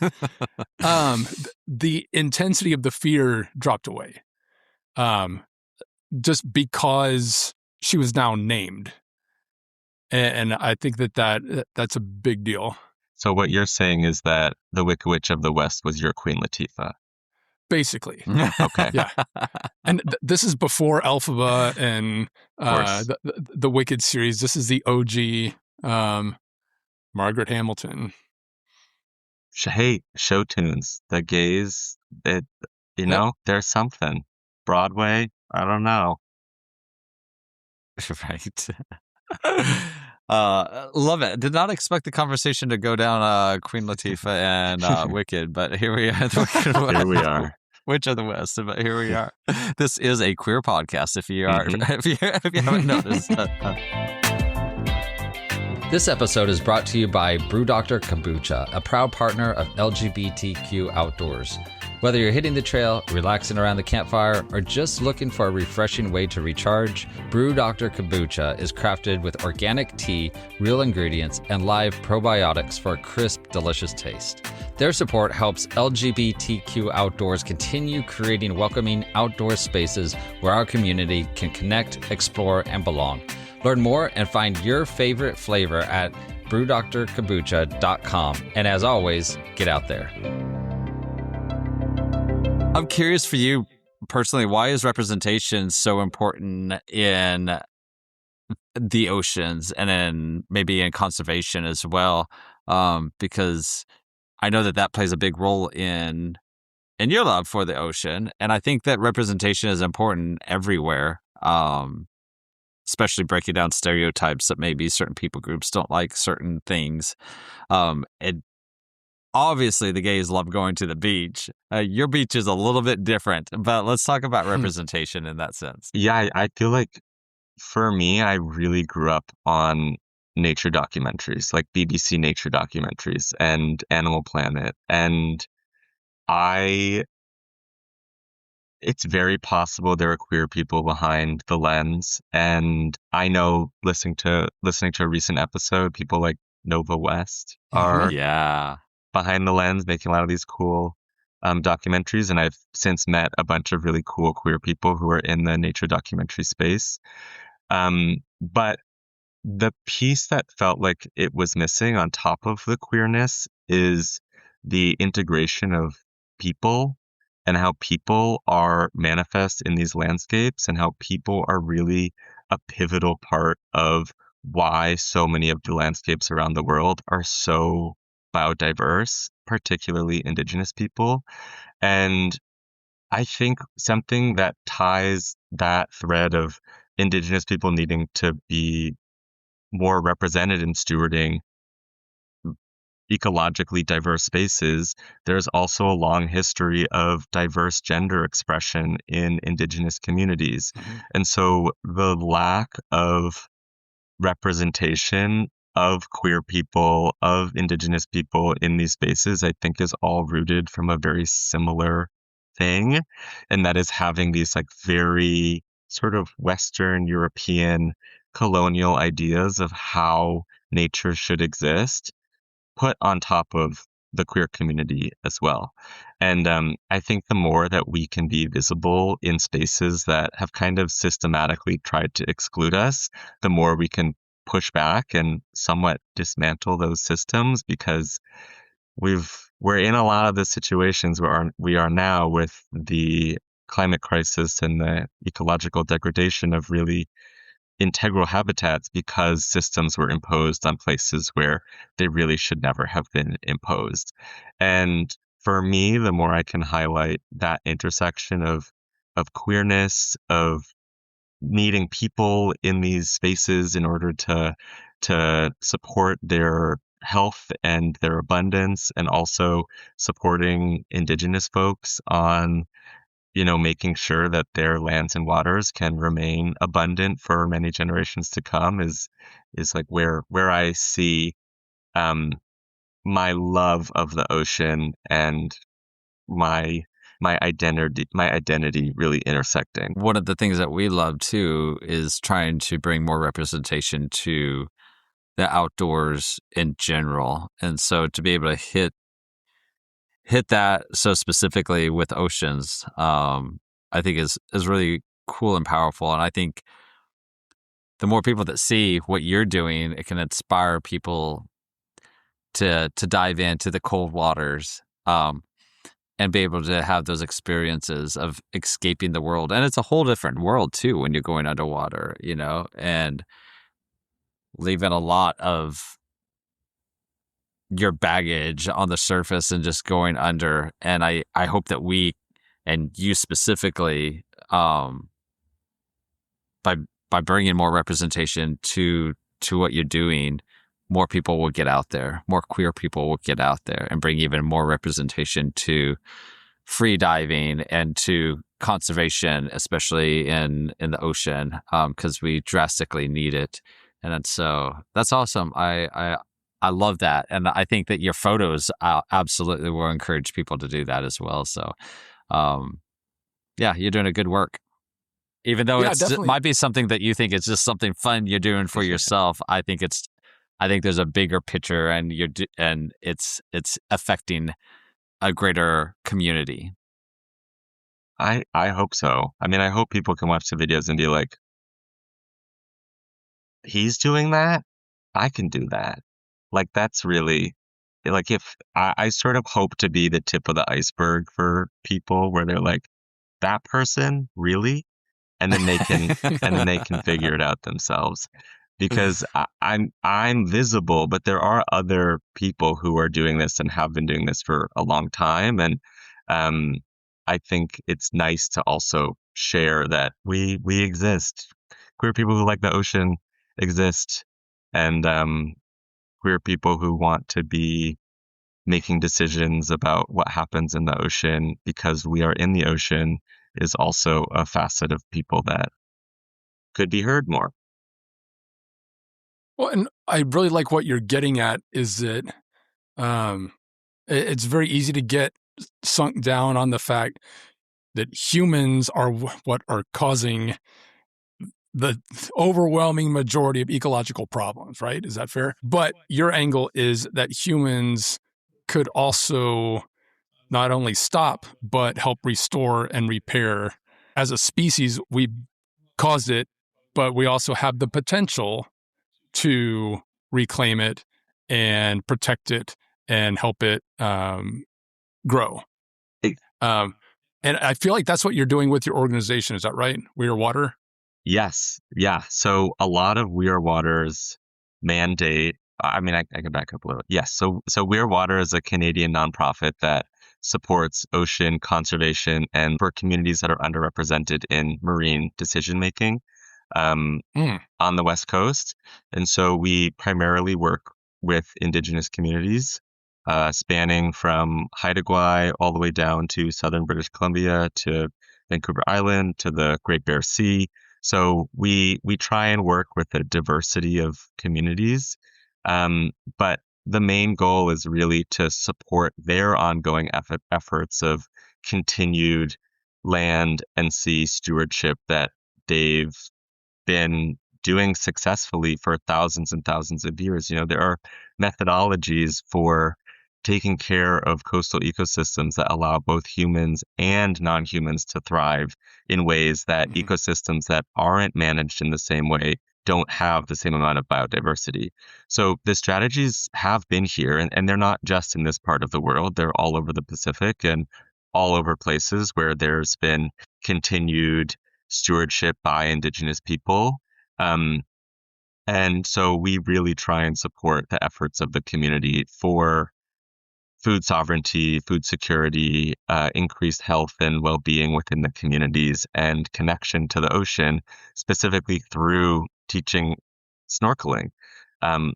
D: the intensity of the fear dropped away. Just because she was now named. And I think that's a big deal.
A: So what you're saying is that the Wicked Witch of the West was your Queen Latifah.
D: Basically.
A: Okay.
D: Yeah. And this is before Elphaba and the Wicked series. This is the OG Margaret Hamilton.
A: Hey, show tunes. The gays, there's something. Broadway, I don't know.
C: Right. Love it. Did not expect the conversation to go down Queen Latifah and Wicked, but here we are.
A: Here we are.
C: Witch of the West, but here we are. This is a queer podcast. If you are, if you haven't noticed.
B: This episode is brought to you by Brew Dr. Kombucha, a proud partner of LGBTQ Outdoors. Whether you're hitting the trail, relaxing around the campfire, or just looking for a refreshing way to recharge, Brew Dr. Kombucha is crafted with organic tea, real ingredients, and live probiotics for a crisp, delicious taste. Their support helps LGBTQ Outdoors continue creating welcoming outdoor spaces where our community can connect, explore, and belong. Learn more and find your favorite flavor at brewdrkombucha.com. And as always, get out there.
C: I'm curious for you personally, why is representation so important in the oceans and then maybe in conservation as well? Because I know that plays a big role in your love for the ocean. And I think that representation is important everywhere, especially breaking down stereotypes that maybe certain people groups don't like certain things. And obviously, the gays love going to the beach. Your beach is a little bit different, but let's talk about representation in that sense.
A: Yeah, I feel like for me, I really grew up on nature documentaries, like BBC nature documentaries and Animal Planet. And it's very possible there are queer people behind the lens. And I know listening to a recent episode, people like Nova West are behind the lens, making a lot of these cool documentaries. And I've since met a bunch of really cool queer people who are in the nature documentary space. But the piece that felt like it was missing on top of the queerness is the integration of people and how people are manifest in these landscapes and how people are really a pivotal part of why so many of the landscapes around the world are so biodiverse, particularly Indigenous people. And I think something that ties that thread of Indigenous people needing to be more represented in stewarding ecologically diverse spaces, there's also a long history of diverse gender expression in Indigenous communities. And so the lack of representation of queer people, of Indigenous people in these spaces, I think is all rooted from a very similar thing. And that is having these like very sort of Western European colonial ideas of how nature should exist put on top of the queer community as well. And I think the more that we can be visible in spaces that have kind of systematically tried to exclude us, the more we can push back and somewhat dismantle those systems, because we're in a lot of the situations where we are now with the climate crisis and the ecological degradation of really integral habitats because systems were imposed on places where they really should never have been imposed. And for me, the more I can highlight that intersection of queerness, of needing people in these spaces in order to support their health and their abundance, and also supporting Indigenous folks on making sure that their lands and waters can remain abundant for many generations to come is like where I see my love of the ocean and my identity really intersecting.
C: One of the things that we love too is trying to bring more representation to the outdoors in general. And so to be able to hit that so specifically with oceans, I think is really cool and powerful. And I think the more people that see what you're doing, it can inspire people to dive into the cold waters, and be able to have those experiences of escaping the world. And it's a whole different world too when you're going underwater, and leaving a lot of your baggage on the surface and just going under. And I hope that we, and you specifically, by bringing more representation to what you're doing, more people will get out there, more queer people will get out there, and bring even more representation to free diving and to conservation, especially in the ocean, because we drastically need it. And so that's awesome. I love that. And I think that your photos absolutely will encourage people to do that as well. So, yeah, you're doing a good work. Even though it might be something that you think it's just something fun you're doing for yourself, I think there's a bigger picture, and it's affecting a greater community.
A: I hope so. I mean, I hope people can watch the videos and be like, he's doing that, I can do that. Like, that's really, like, if I sort of hope to be the tip of the iceberg for people where they're like, that person, really? And then they can figure it out themselves. Because I'm visible, but there are other people who are doing this and have been doing this for a long time. And I think it's nice to also share that we exist. Queer people who like the ocean exist, and queer people who want to be making decisions about what happens in the ocean because we are in the ocean is also a facet of people that could be heard more.
D: Well, and I really like what you're getting at is that it's very easy to get sunk down on the fact that humans are what are causing the overwhelming majority of ecological problems, right? Is that fair? But your angle is that humans could also not only stop, but help restore and repair. As a species, we caused it, but we also have the potential to reclaim it and protect it and help it grow. And I feel like that's what you're doing with your organization. Is that right? We Are Water?
A: Yes. Yeah. So a lot of We Are Water's mandate I can back up a little. Yes. So We're Water is a Canadian nonprofit that supports ocean conservation and for communities that are underrepresented in marine decision making um,
D: Mm.
A: on the West Coast. And so we primarily work with Indigenous communities, spanning from Haida Gwaii all the way down to southern British Columbia to Vancouver Island to the Great Bear Sea. So we try and work with a diversity of communities, but the main goal is really to support their ongoing efforts of continued land and sea stewardship that they've been doing successfully for thousands and thousands of years. There are methodologies for taking care of coastal ecosystems that allow both humans and non-humans to thrive in ways that
D: Mhm.
A: ecosystems that aren't managed in the same way don't have the same amount of biodiversity. So the strategies have been here, and they're not just in this part of the world. They're all over the Pacific and all over places where there's been continued stewardship by Indigenous people. Um, and so we really try and support the efforts of the community for food sovereignty, food security, increased health and well-being within the communities, and connection to the ocean, specifically through teaching snorkeling,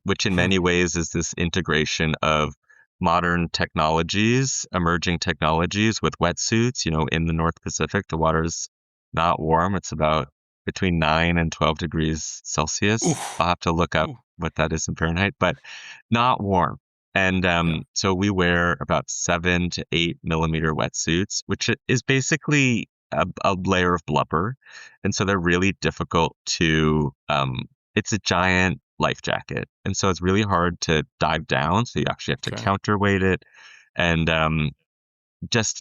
A: which in many ways is this integration of modern technologies, emerging technologies with wetsuits. In the North Pacific, the water's not warm. It's about between 9 and 12 degrees Celsius.
D: Oof.
A: I'll have to look up
D: Ooh.
A: what that is in Fahrenheit, but not warm. And
D: Yeah.
A: so we wear about 7 to 8 millimeter wetsuits, which is basically a layer of blubber. And so they're really difficult it's a giant life jacket. And so it's really hard to dive down. So you actually have to
D: Okay.
A: counterweight it. And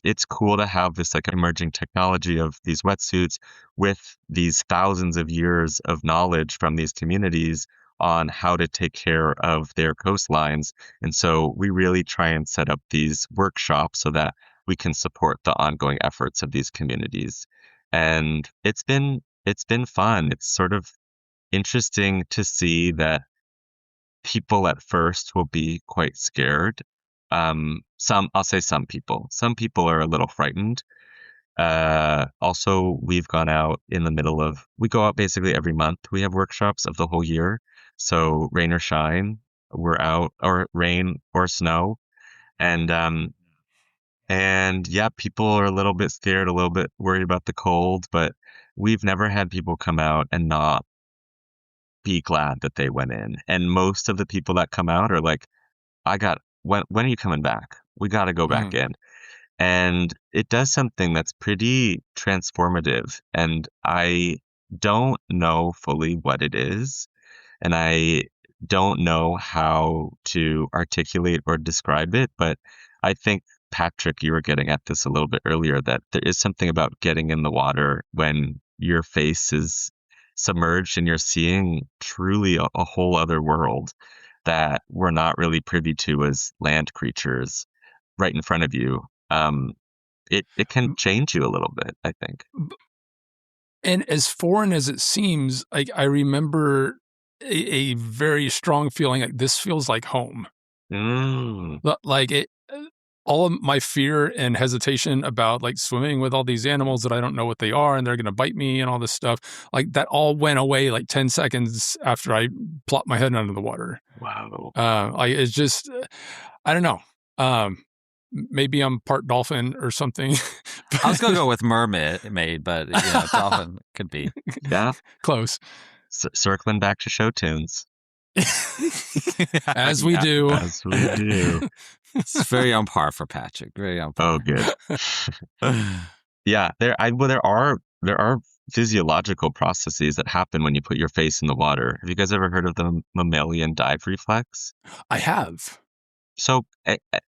A: it's cool to have this like emerging technology of these wetsuits with these thousands of years of knowledge from these communities on how to take care of their coastlines. And so we really try and set up these workshops so that we can support the ongoing efforts of these communities. And it's been fun. It's sort of interesting to see that people at first will be quite scared. I'll say some people. Some people are a little frightened. Also, we've gone out we go out basically every month. We have workshops of the whole year. So rain or shine, we're out, or rain or snow. And yeah, people are a little bit scared, a little bit worried about the cold, but we've never had people come out and not be glad that they went in. And most of the people that come out are like, when are you coming back? We got to go back
D: Mm.
A: in. And it does something that's pretty transformative. And I don't know fully what it is. And I don't know how to articulate or describe it. But I think, Patrick, you were getting at this a little bit earlier, that there is something about getting in the water when your face is submerged and you're seeing truly a whole other world that we're not really privy to as land creatures right in front of you. It can change you a little bit, I think.
D: And as foreign as it seems, like I remember a very strong feeling like this feels like home.
A: Mm,
D: Like it, all of my fear and hesitation about like swimming with all these animals that I don't know what they are and they're going to bite me and all this stuff, like that all went away like 10 seconds after I plopped my head under the water.
A: wow.
D: Like it's just, I don't know. Maybe I'm part dolphin or something.
C: I was gonna go with mermaid, but dolphin could be.
A: Yeah.
D: Close.
A: Circling back to show tunes.
D: As we do.
A: As we do.
C: It's very on par for Patrick. Very on par.
A: Oh, good. Yeah, there are physiological processes that happen when you put your face in the water. Have you guys ever heard of the mammalian dive reflex?
D: I have.
A: So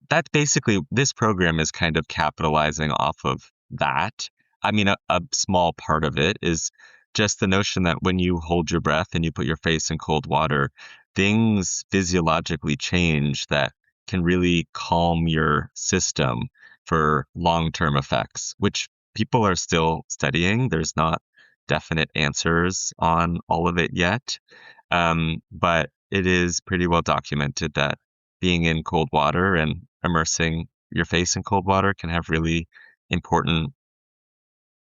A: that's basically, this program is kind of capitalizing off of that. I mean, a small part of it is just the notion that when you hold your breath and you put your face in cold water, things physiologically change that can really calm your system for long-term effects, which people are still studying. There's not definite answers on all of it yet. But it is pretty well documented that being in cold water and immersing your face in cold water can have really important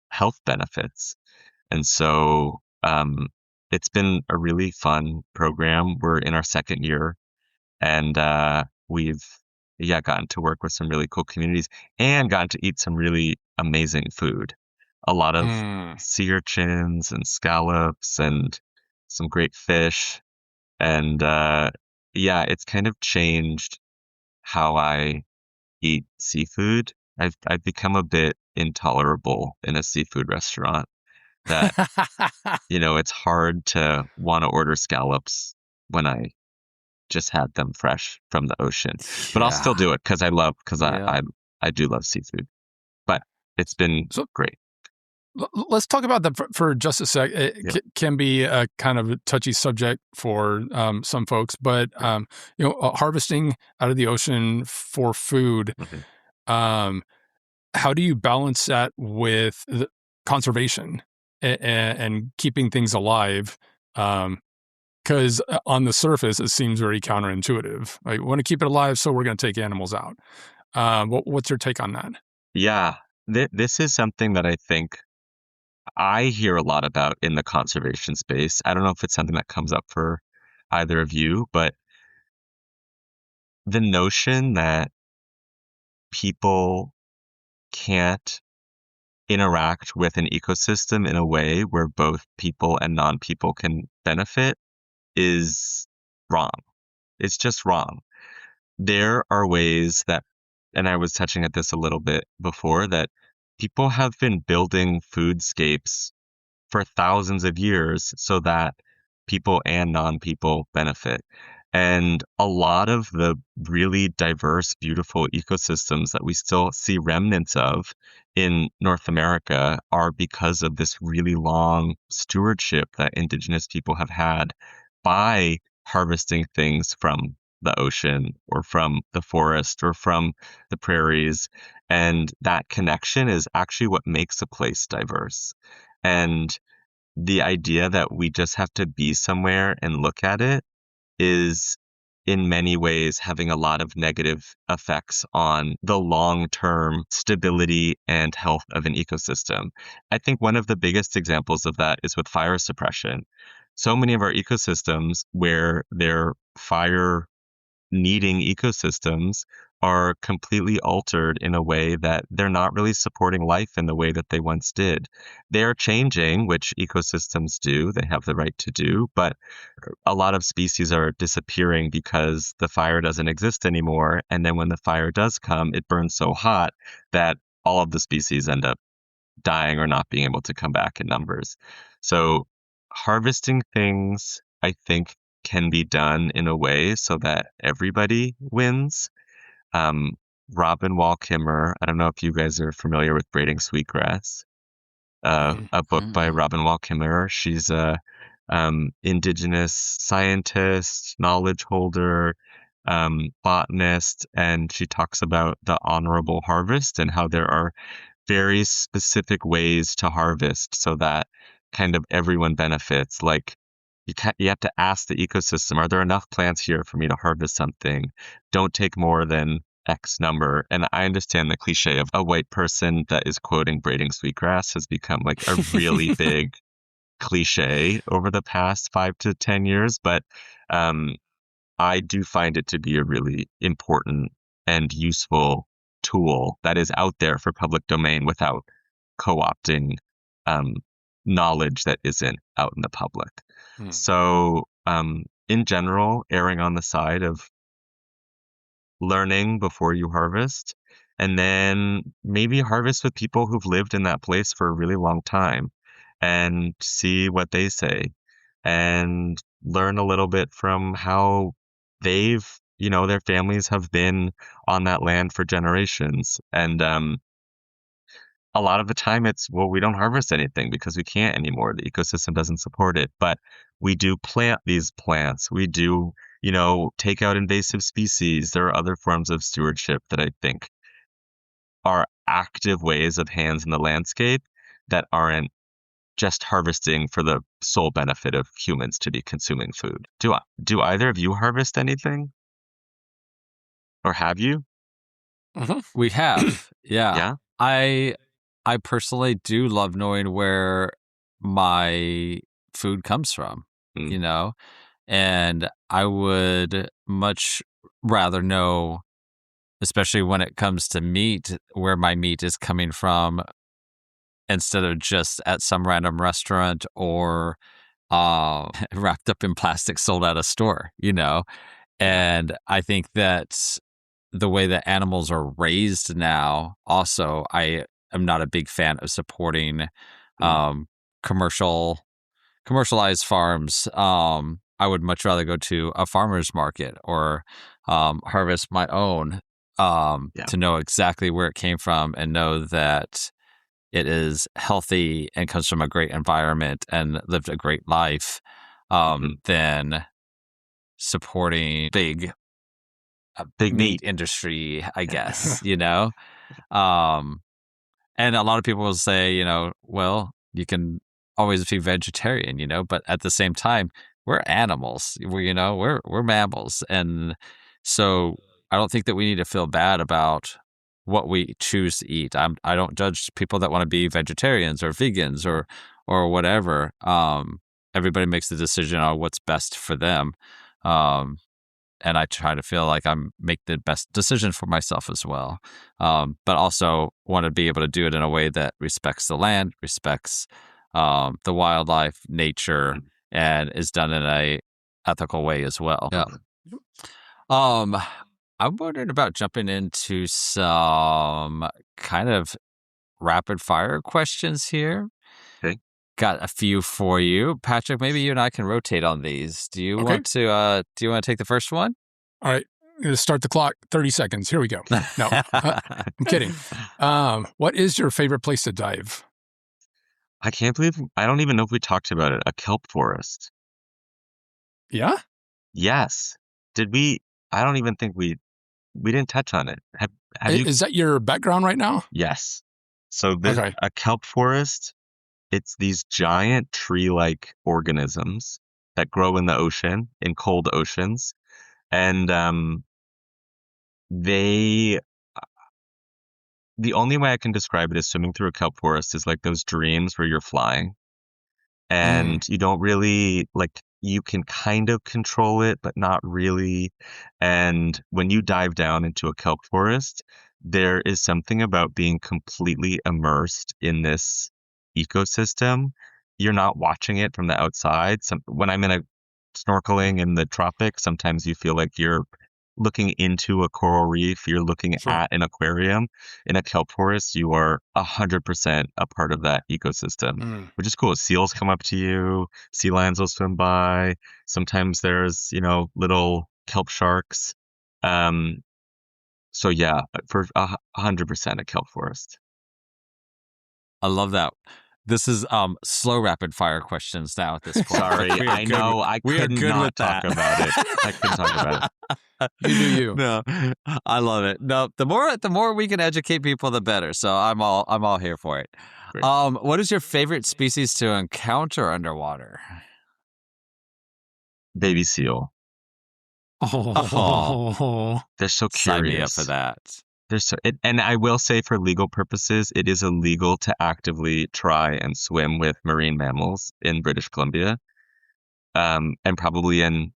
A: health benefits. And so it's been a really fun program. We're in our second year, and we've gotten to work with some really cool communities and gotten to eat some really amazing food. A lot of sea urchins and scallops and some great fish. And it's kind of changed how I eat seafood. I've become a bit intolerable in a seafood restaurant that, it's hard to want to order scallops when I just had them fresh from the ocean. But I'll still do it because I do love seafood. But it's been great.
D: Let's talk about that for just a sec. It can be a kind of a touchy subject for some folks, but harvesting out of the ocean for food. How do you balance that with conservation and keeping things alive? Because on the surface, it seems very counterintuitive. Like, we want to keep it alive, so we're going to take animals out. What's your take on that?
A: Yeah, this is something that I think I hear a lot about in the conservation space. I don't know if it's something that comes up for either of you, but the notion that people can't interact with an ecosystem in a way where both people and non-people can benefit is wrong. It's just wrong. There are ways that, and I was touching at this a little bit before, that people have been building foodscapes for thousands of years so that people and non-people benefit. And a lot of the really diverse, beautiful ecosystems that we still see remnants of in North America are because of this really long stewardship that Indigenous people have had by harvesting things from the ocean or from the forest or from the prairies. And that connection is actually what makes a place diverse. And the idea that we just have to be somewhere and look at it is in many ways having a lot of negative effects on the long-term stability and health of an ecosystem. I think one of the biggest examples of that is with fire suppression. So many of our ecosystems, where they're fire-needing ecosystems, are completely altered in a way that they're not really supporting life in the way that they once did. They're changing, which ecosystems do. They have the right to do, but a lot of species are disappearing because the fire doesn't exist anymore. And then when the fire does come, it burns so hot that all of the species end up dying or not being able to come back in numbers. So harvesting things, I think, can be done in a way so that everybody wins. Robin Wall Kimmerer, I don't know if you guys are familiar with Braiding Sweetgrass, a book by Robin Wall Kimmerer. She's a Indigenous scientist, knowledge holder, botanist, and she talks about the honorable harvest and how there are very specific ways to harvest so that kind of everyone benefits. Like, you have to ask the ecosystem, are there enough plants here for me to harvest something? Don't take more than X number. And I understand the cliche of a white person that is quoting Braiding Sweetgrass has become like a really big cliche over the past 5 to 10 years. But I do find it to be a really important and useful tool that is out there for public domain without co-opting knowledge that isn't out in the public. So in general, erring on the side of learning before you harvest, and then maybe harvest with people who've lived in that place for a really long time and see what they say and learn a little bit from how they've, their families have been on that land for generations. And a lot of the time it's, well, we don't harvest anything because we can't anymore. The ecosystem doesn't support it. But we do plant these plants. We do, take out invasive species. There are other forms of stewardship that I think are active ways of hands in the landscape that aren't just harvesting for the sole benefit of humans to be consuming food. Do either of you harvest anything? Or have you?
C: We have. Yeah.
A: Yeah?
C: I personally do love knowing where my food comes from,
A: Mm.
C: you know? And I would much rather know, especially when it comes to meat, where my meat is coming from instead of just at some random restaurant or wrapped up in plastic sold at a store, you know? And I think that the way that animals are raised now, also, I am not a big fan of supporting commercialized farms. I would much rather go to a farmer's market or harvest my own to know exactly where it came from and know that it is healthy and comes from a great environment and lived a great life than supporting big meat industry, I guess, you know? And a lot of people will say, you know, well, you can always be vegetarian, you know, but at the same time, we're animals. We're mammals. And so I don't think that we need to feel bad about what we choose to eat. I don't judge people that want to be vegetarians or vegans or whatever. Everybody makes the decision on what's best for them. And I try to feel like I'm make the best decision for myself as well. But also want to be able to do it in a way that respects the land, respects the wildlife, nature, and is done in a ethical way as well. Yeah. I'm wondering about jumping into some kind of rapid fire questions here.
A: Okay.
C: Got a few for you, Patrick. Maybe you and I can rotate on these. Do you want to? Do you want to take the first one?
D: All right. I'm going to start the clock. 30 seconds. Here we go. No, I'm kidding. What is your favorite place to dive?
A: I can't believe I don't even know if we talked about it. A kelp forest.
D: Yeah.
A: Yes. Did we? I don't even think we didn't touch on it. Have you?
D: Is that your background right now?
A: Yes. So a kelp forest. It's these giant tree-like organisms that grow in the ocean, in cold oceans. And the only way I can describe it is swimming through a kelp forest is like those dreams where you're flying. And you don't really, you can kind of control it, but not really. And when you dive down into a kelp forest, there is something about being completely immersed in this ecosystem. You're not watching it from the outside. When I'm snorkeling in the tropics, sometimes you feel like you're looking into a coral reef, you're looking at an aquarium. In a kelp forest, you are 100% a part of that ecosystem, which is cool. Seals come up to you, sea lions will swim by. Sometimes there's, little kelp sharks. So yeah, for 100% a kelp forest.
C: I love that. This is slow rapid fire questions now at this point.
A: Sorry, I know I could not talk about it. I couldn't talk about it.
D: You do you.
C: No, I love it. No, the more we can educate people, the better. So I'm all here for it.
A: Great.
C: What is your favorite species to encounter underwater?
A: Baby seal.
D: Oh.
A: They're so curious.
C: Sign me up for that.
A: And I will say, for legal purposes, it is illegal to actively try and swim with marine mammals in British Columbia, and probably in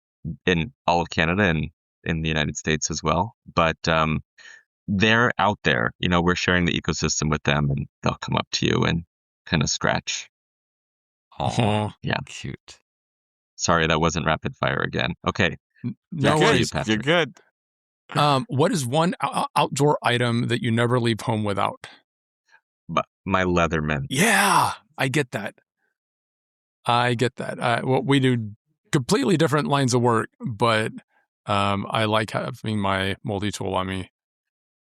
A: all of Canada and in the United States as well. But they're out there. We're sharing the ecosystem with them, and they'll come up to you and kind of scratch.
C: Oh,
A: yeah,
C: cute.
A: Sorry, that wasn't rapid fire again. Okay,
D: no worries.
C: You're good.
D: What is one outdoor item that you never leave home without?
A: My Leatherman.
D: Yeah, I get that. Well, we do completely different lines of work, but I like having my multi-tool on me.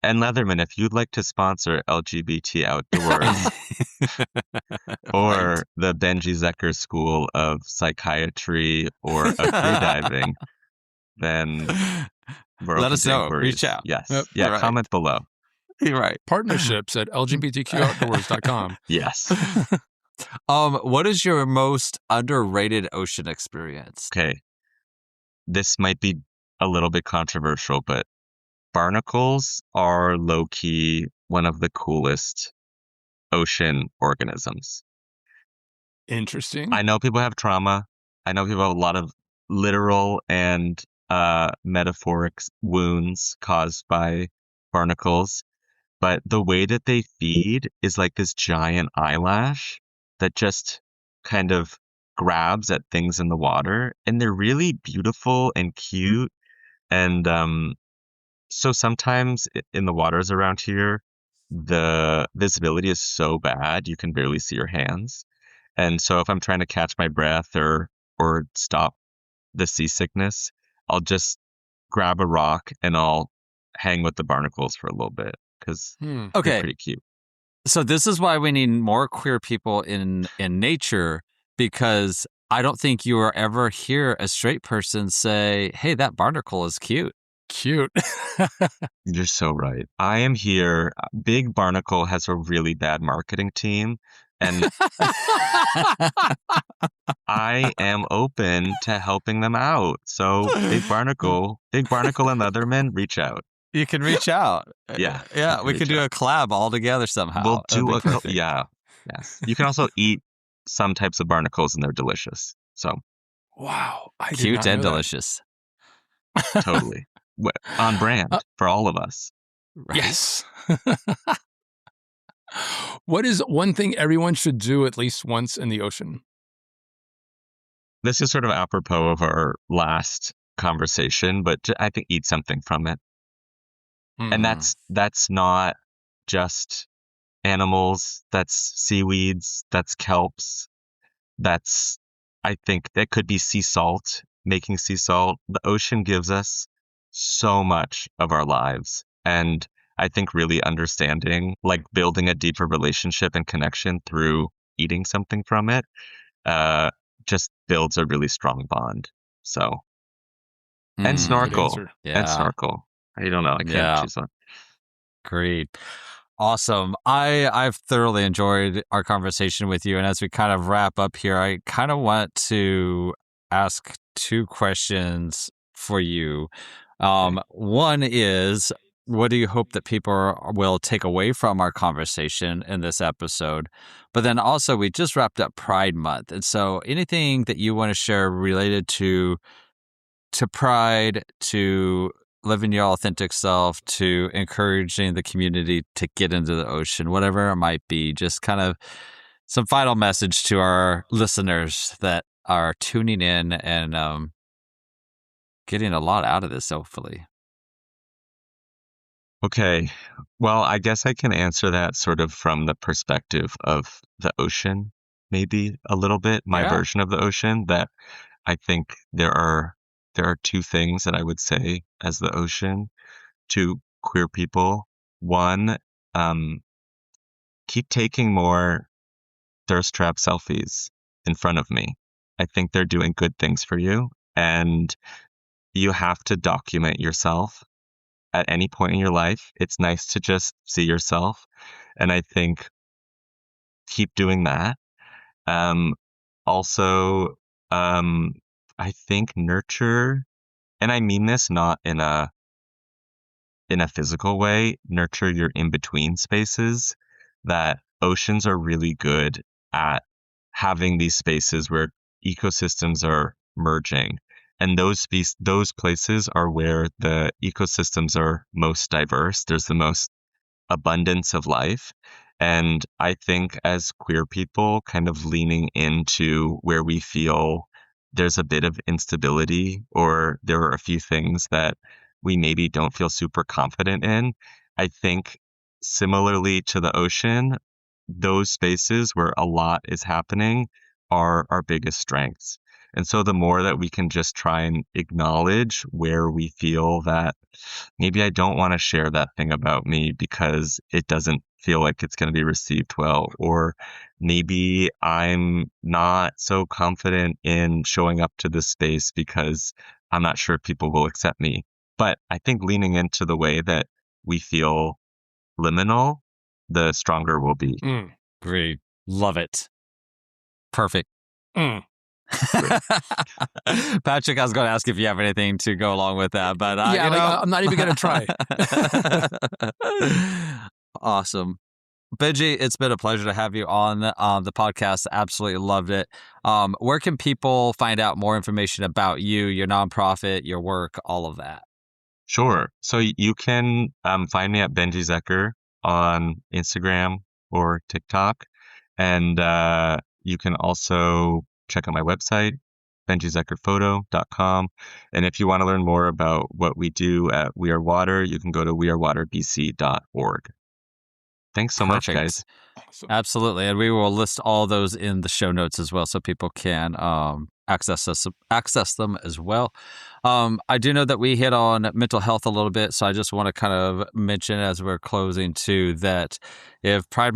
A: And Leatherman, if you'd like to sponsor LGBT Outdoors or the Benji Zecher School of Psychiatry or of Freediving, then
C: let us know. Reach out.
A: Yes.
D: Yep.
A: Yeah,
C: Right.
A: comment below.
C: You're right.
D: Partnerships at lgbtqoutdoors.com.
A: Yes.
C: What is your most underrated ocean experience?
A: Okay, this might be a little bit controversial, but barnacles are low-key one of the coolest ocean organisms.
D: Interesting.
A: I know people have trauma. I know people have a lot of literal and metaphoric wounds caused by barnacles, but the way that they feed is like this giant eyelash that just kind of grabs at things in the water, and they're really beautiful and cute. And so sometimes in the waters around here, the visibility is so bad you can barely see your hands. And so if I'm trying to catch my breath or stop the seasickness, I'll just grab a rock and I'll hang with the barnacles for a little bit because they're
C: Okay,
A: pretty cute.
C: so this is why we need more queer people in nature, because I don't think you will ever hear a straight person say, "Hey, that barnacle is cute."
D: Cute.
A: You're so right. I am here. Big Barnacle has a really bad marketing team, and I am open to helping them out. So Big Barnacle and Leatherman, reach out.
C: You can reach out.
A: Yeah,
C: Yeah, we
A: reach
C: could do
A: out.
C: a collab all together somehow.
A: We'll
C: That'd
A: do
C: be
A: a
C: perfect.
A: yeah. Yes. You can also eat some types of barnacles and they're delicious. So
D: Wow. I did
C: Cute
D: not know
C: and
D: that.
C: delicious.
A: totally. On brand for all of us.
C: Right?
D: Yes. What is one thing everyone should do at least once in the ocean?
A: This is sort of apropos of our last conversation, but I think eat something from it. And that's not just animals, that's seaweeds, that's kelps, that's I think that could be sea salt, making sea salt. The ocean gives us so much of our lives. And I think really understanding, like building a deeper relationship and connection through eating something from it, just builds a really strong bond. So, and
D: Good
A: snorkel,
D: answer.
C: Yeah.
A: and snorkel. I don't know. I can't
C: Yeah.
A: choose one.
C: Great. Awesome. I've thoroughly enjoyed our conversation with you. And as we kind of wrap up here, I kind of want to ask two questions for you. One is, what do you hope that people will take away from our conversation in this episode? But then also, we just wrapped up Pride Month. And so anything that you want to share related to Pride, to living your authentic self, to encouraging the community to get into the ocean, whatever it might be, just kind of some final message to our listeners that are tuning in and getting a lot out of this, hopefully.
A: Okay. Well, I guess I can answer that sort of from the perspective of the ocean, maybe a little bit, my
C: Yeah.
A: version of the ocean, that I think there are two things that I would say as the ocean to queer people. One, keep taking more thirst trap selfies in front of me. I think they're doing good things for you, and you have to document yourself at any point in your life. It's nice to just see yourself, and I think keep doing that. Also, I think nurture, and I mean this not in a physical way, nurture your in-between spaces. That oceans are really good at having these spaces where ecosystems are merging. And those places are where the ecosystems are most diverse. There's the most abundance of life. And I think as queer people, kind of leaning into where we feel there's a bit of instability or there are a few things that we maybe don't feel super confident in. I think similarly to the ocean, those spaces where a lot is happening are our biggest strengths. And so the more that we can just try and acknowledge where we feel that maybe I don't want to share that thing about me because it doesn't feel like it's going to be received well, or maybe I'm not so confident in showing up to this space because I'm not sure if people will accept me. But I think leaning into the way that we feel liminal, the stronger we'll be.
C: Great. Love it. Perfect. Patrick, I was going to ask if you have anything to go along with that, but
D: I'm not even going to try.
C: Awesome. Benji, it's been a pleasure to have you on the podcast. Absolutely loved it. Where can people find out more information about you, your nonprofit, your work, all of that?
A: Sure. So you can find me at Benji Zecher on Instagram or TikTok. And you can also check out my website, benjizecherphoto.com. And if you want to learn more about what we do at We Are Water, you can go to wearewaterbc.org. Thanks so much, guys.
C: Awesome. Absolutely. And we will list all those in the show notes as well so people can access them as well. I do know that we hit on mental health a little bit, so I just want to kind of mention as we're closing too that if Pride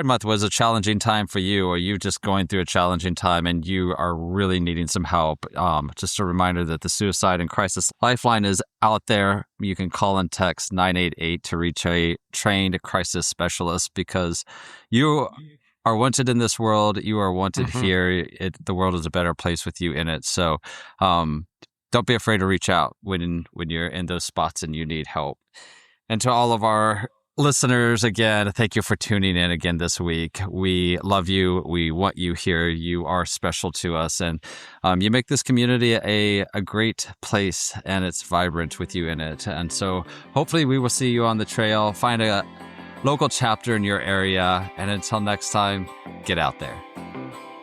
C: Month was a challenging time for you, or you just going through a challenging time and you are really needing some help, just a reminder that the Suicide and Crisis Lifeline is out there. You can call and text 988 to reach a trained crisis specialist, because you are wanted in this world. You are wanted here. The world is a better place with you in it. So don't be afraid to reach out when you're in those spots and you need help. And to all of our listeners, again, thank you for tuning in again this week. We love you. We want you here. You are special to us. And you make this community a great place, and it's vibrant with you in it. And so hopefully we will see you on the trail. Find a local chapter in your area. And until next time, get out there.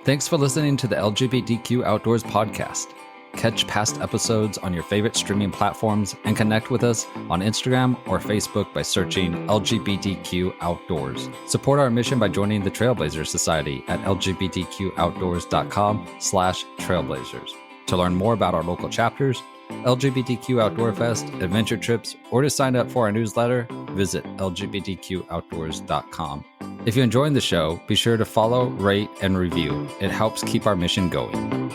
B: Thanks for listening to the LGBTQ Outdoors podcast. Catch past episodes on your favorite streaming platforms and connect with us on Instagram or Facebook by searching LGBTQ Outdoors. Support our mission by joining the Trailblazers Society at lgbtqoutdoors.com/trailblazers. To learn more about our local chapters, LGBTQ Outdoor Fest, adventure trips, or to sign up for our newsletter, visit lgbtqoutdoors.com. If you're enjoying the show, be sure to follow, rate, and review. It helps keep our mission going.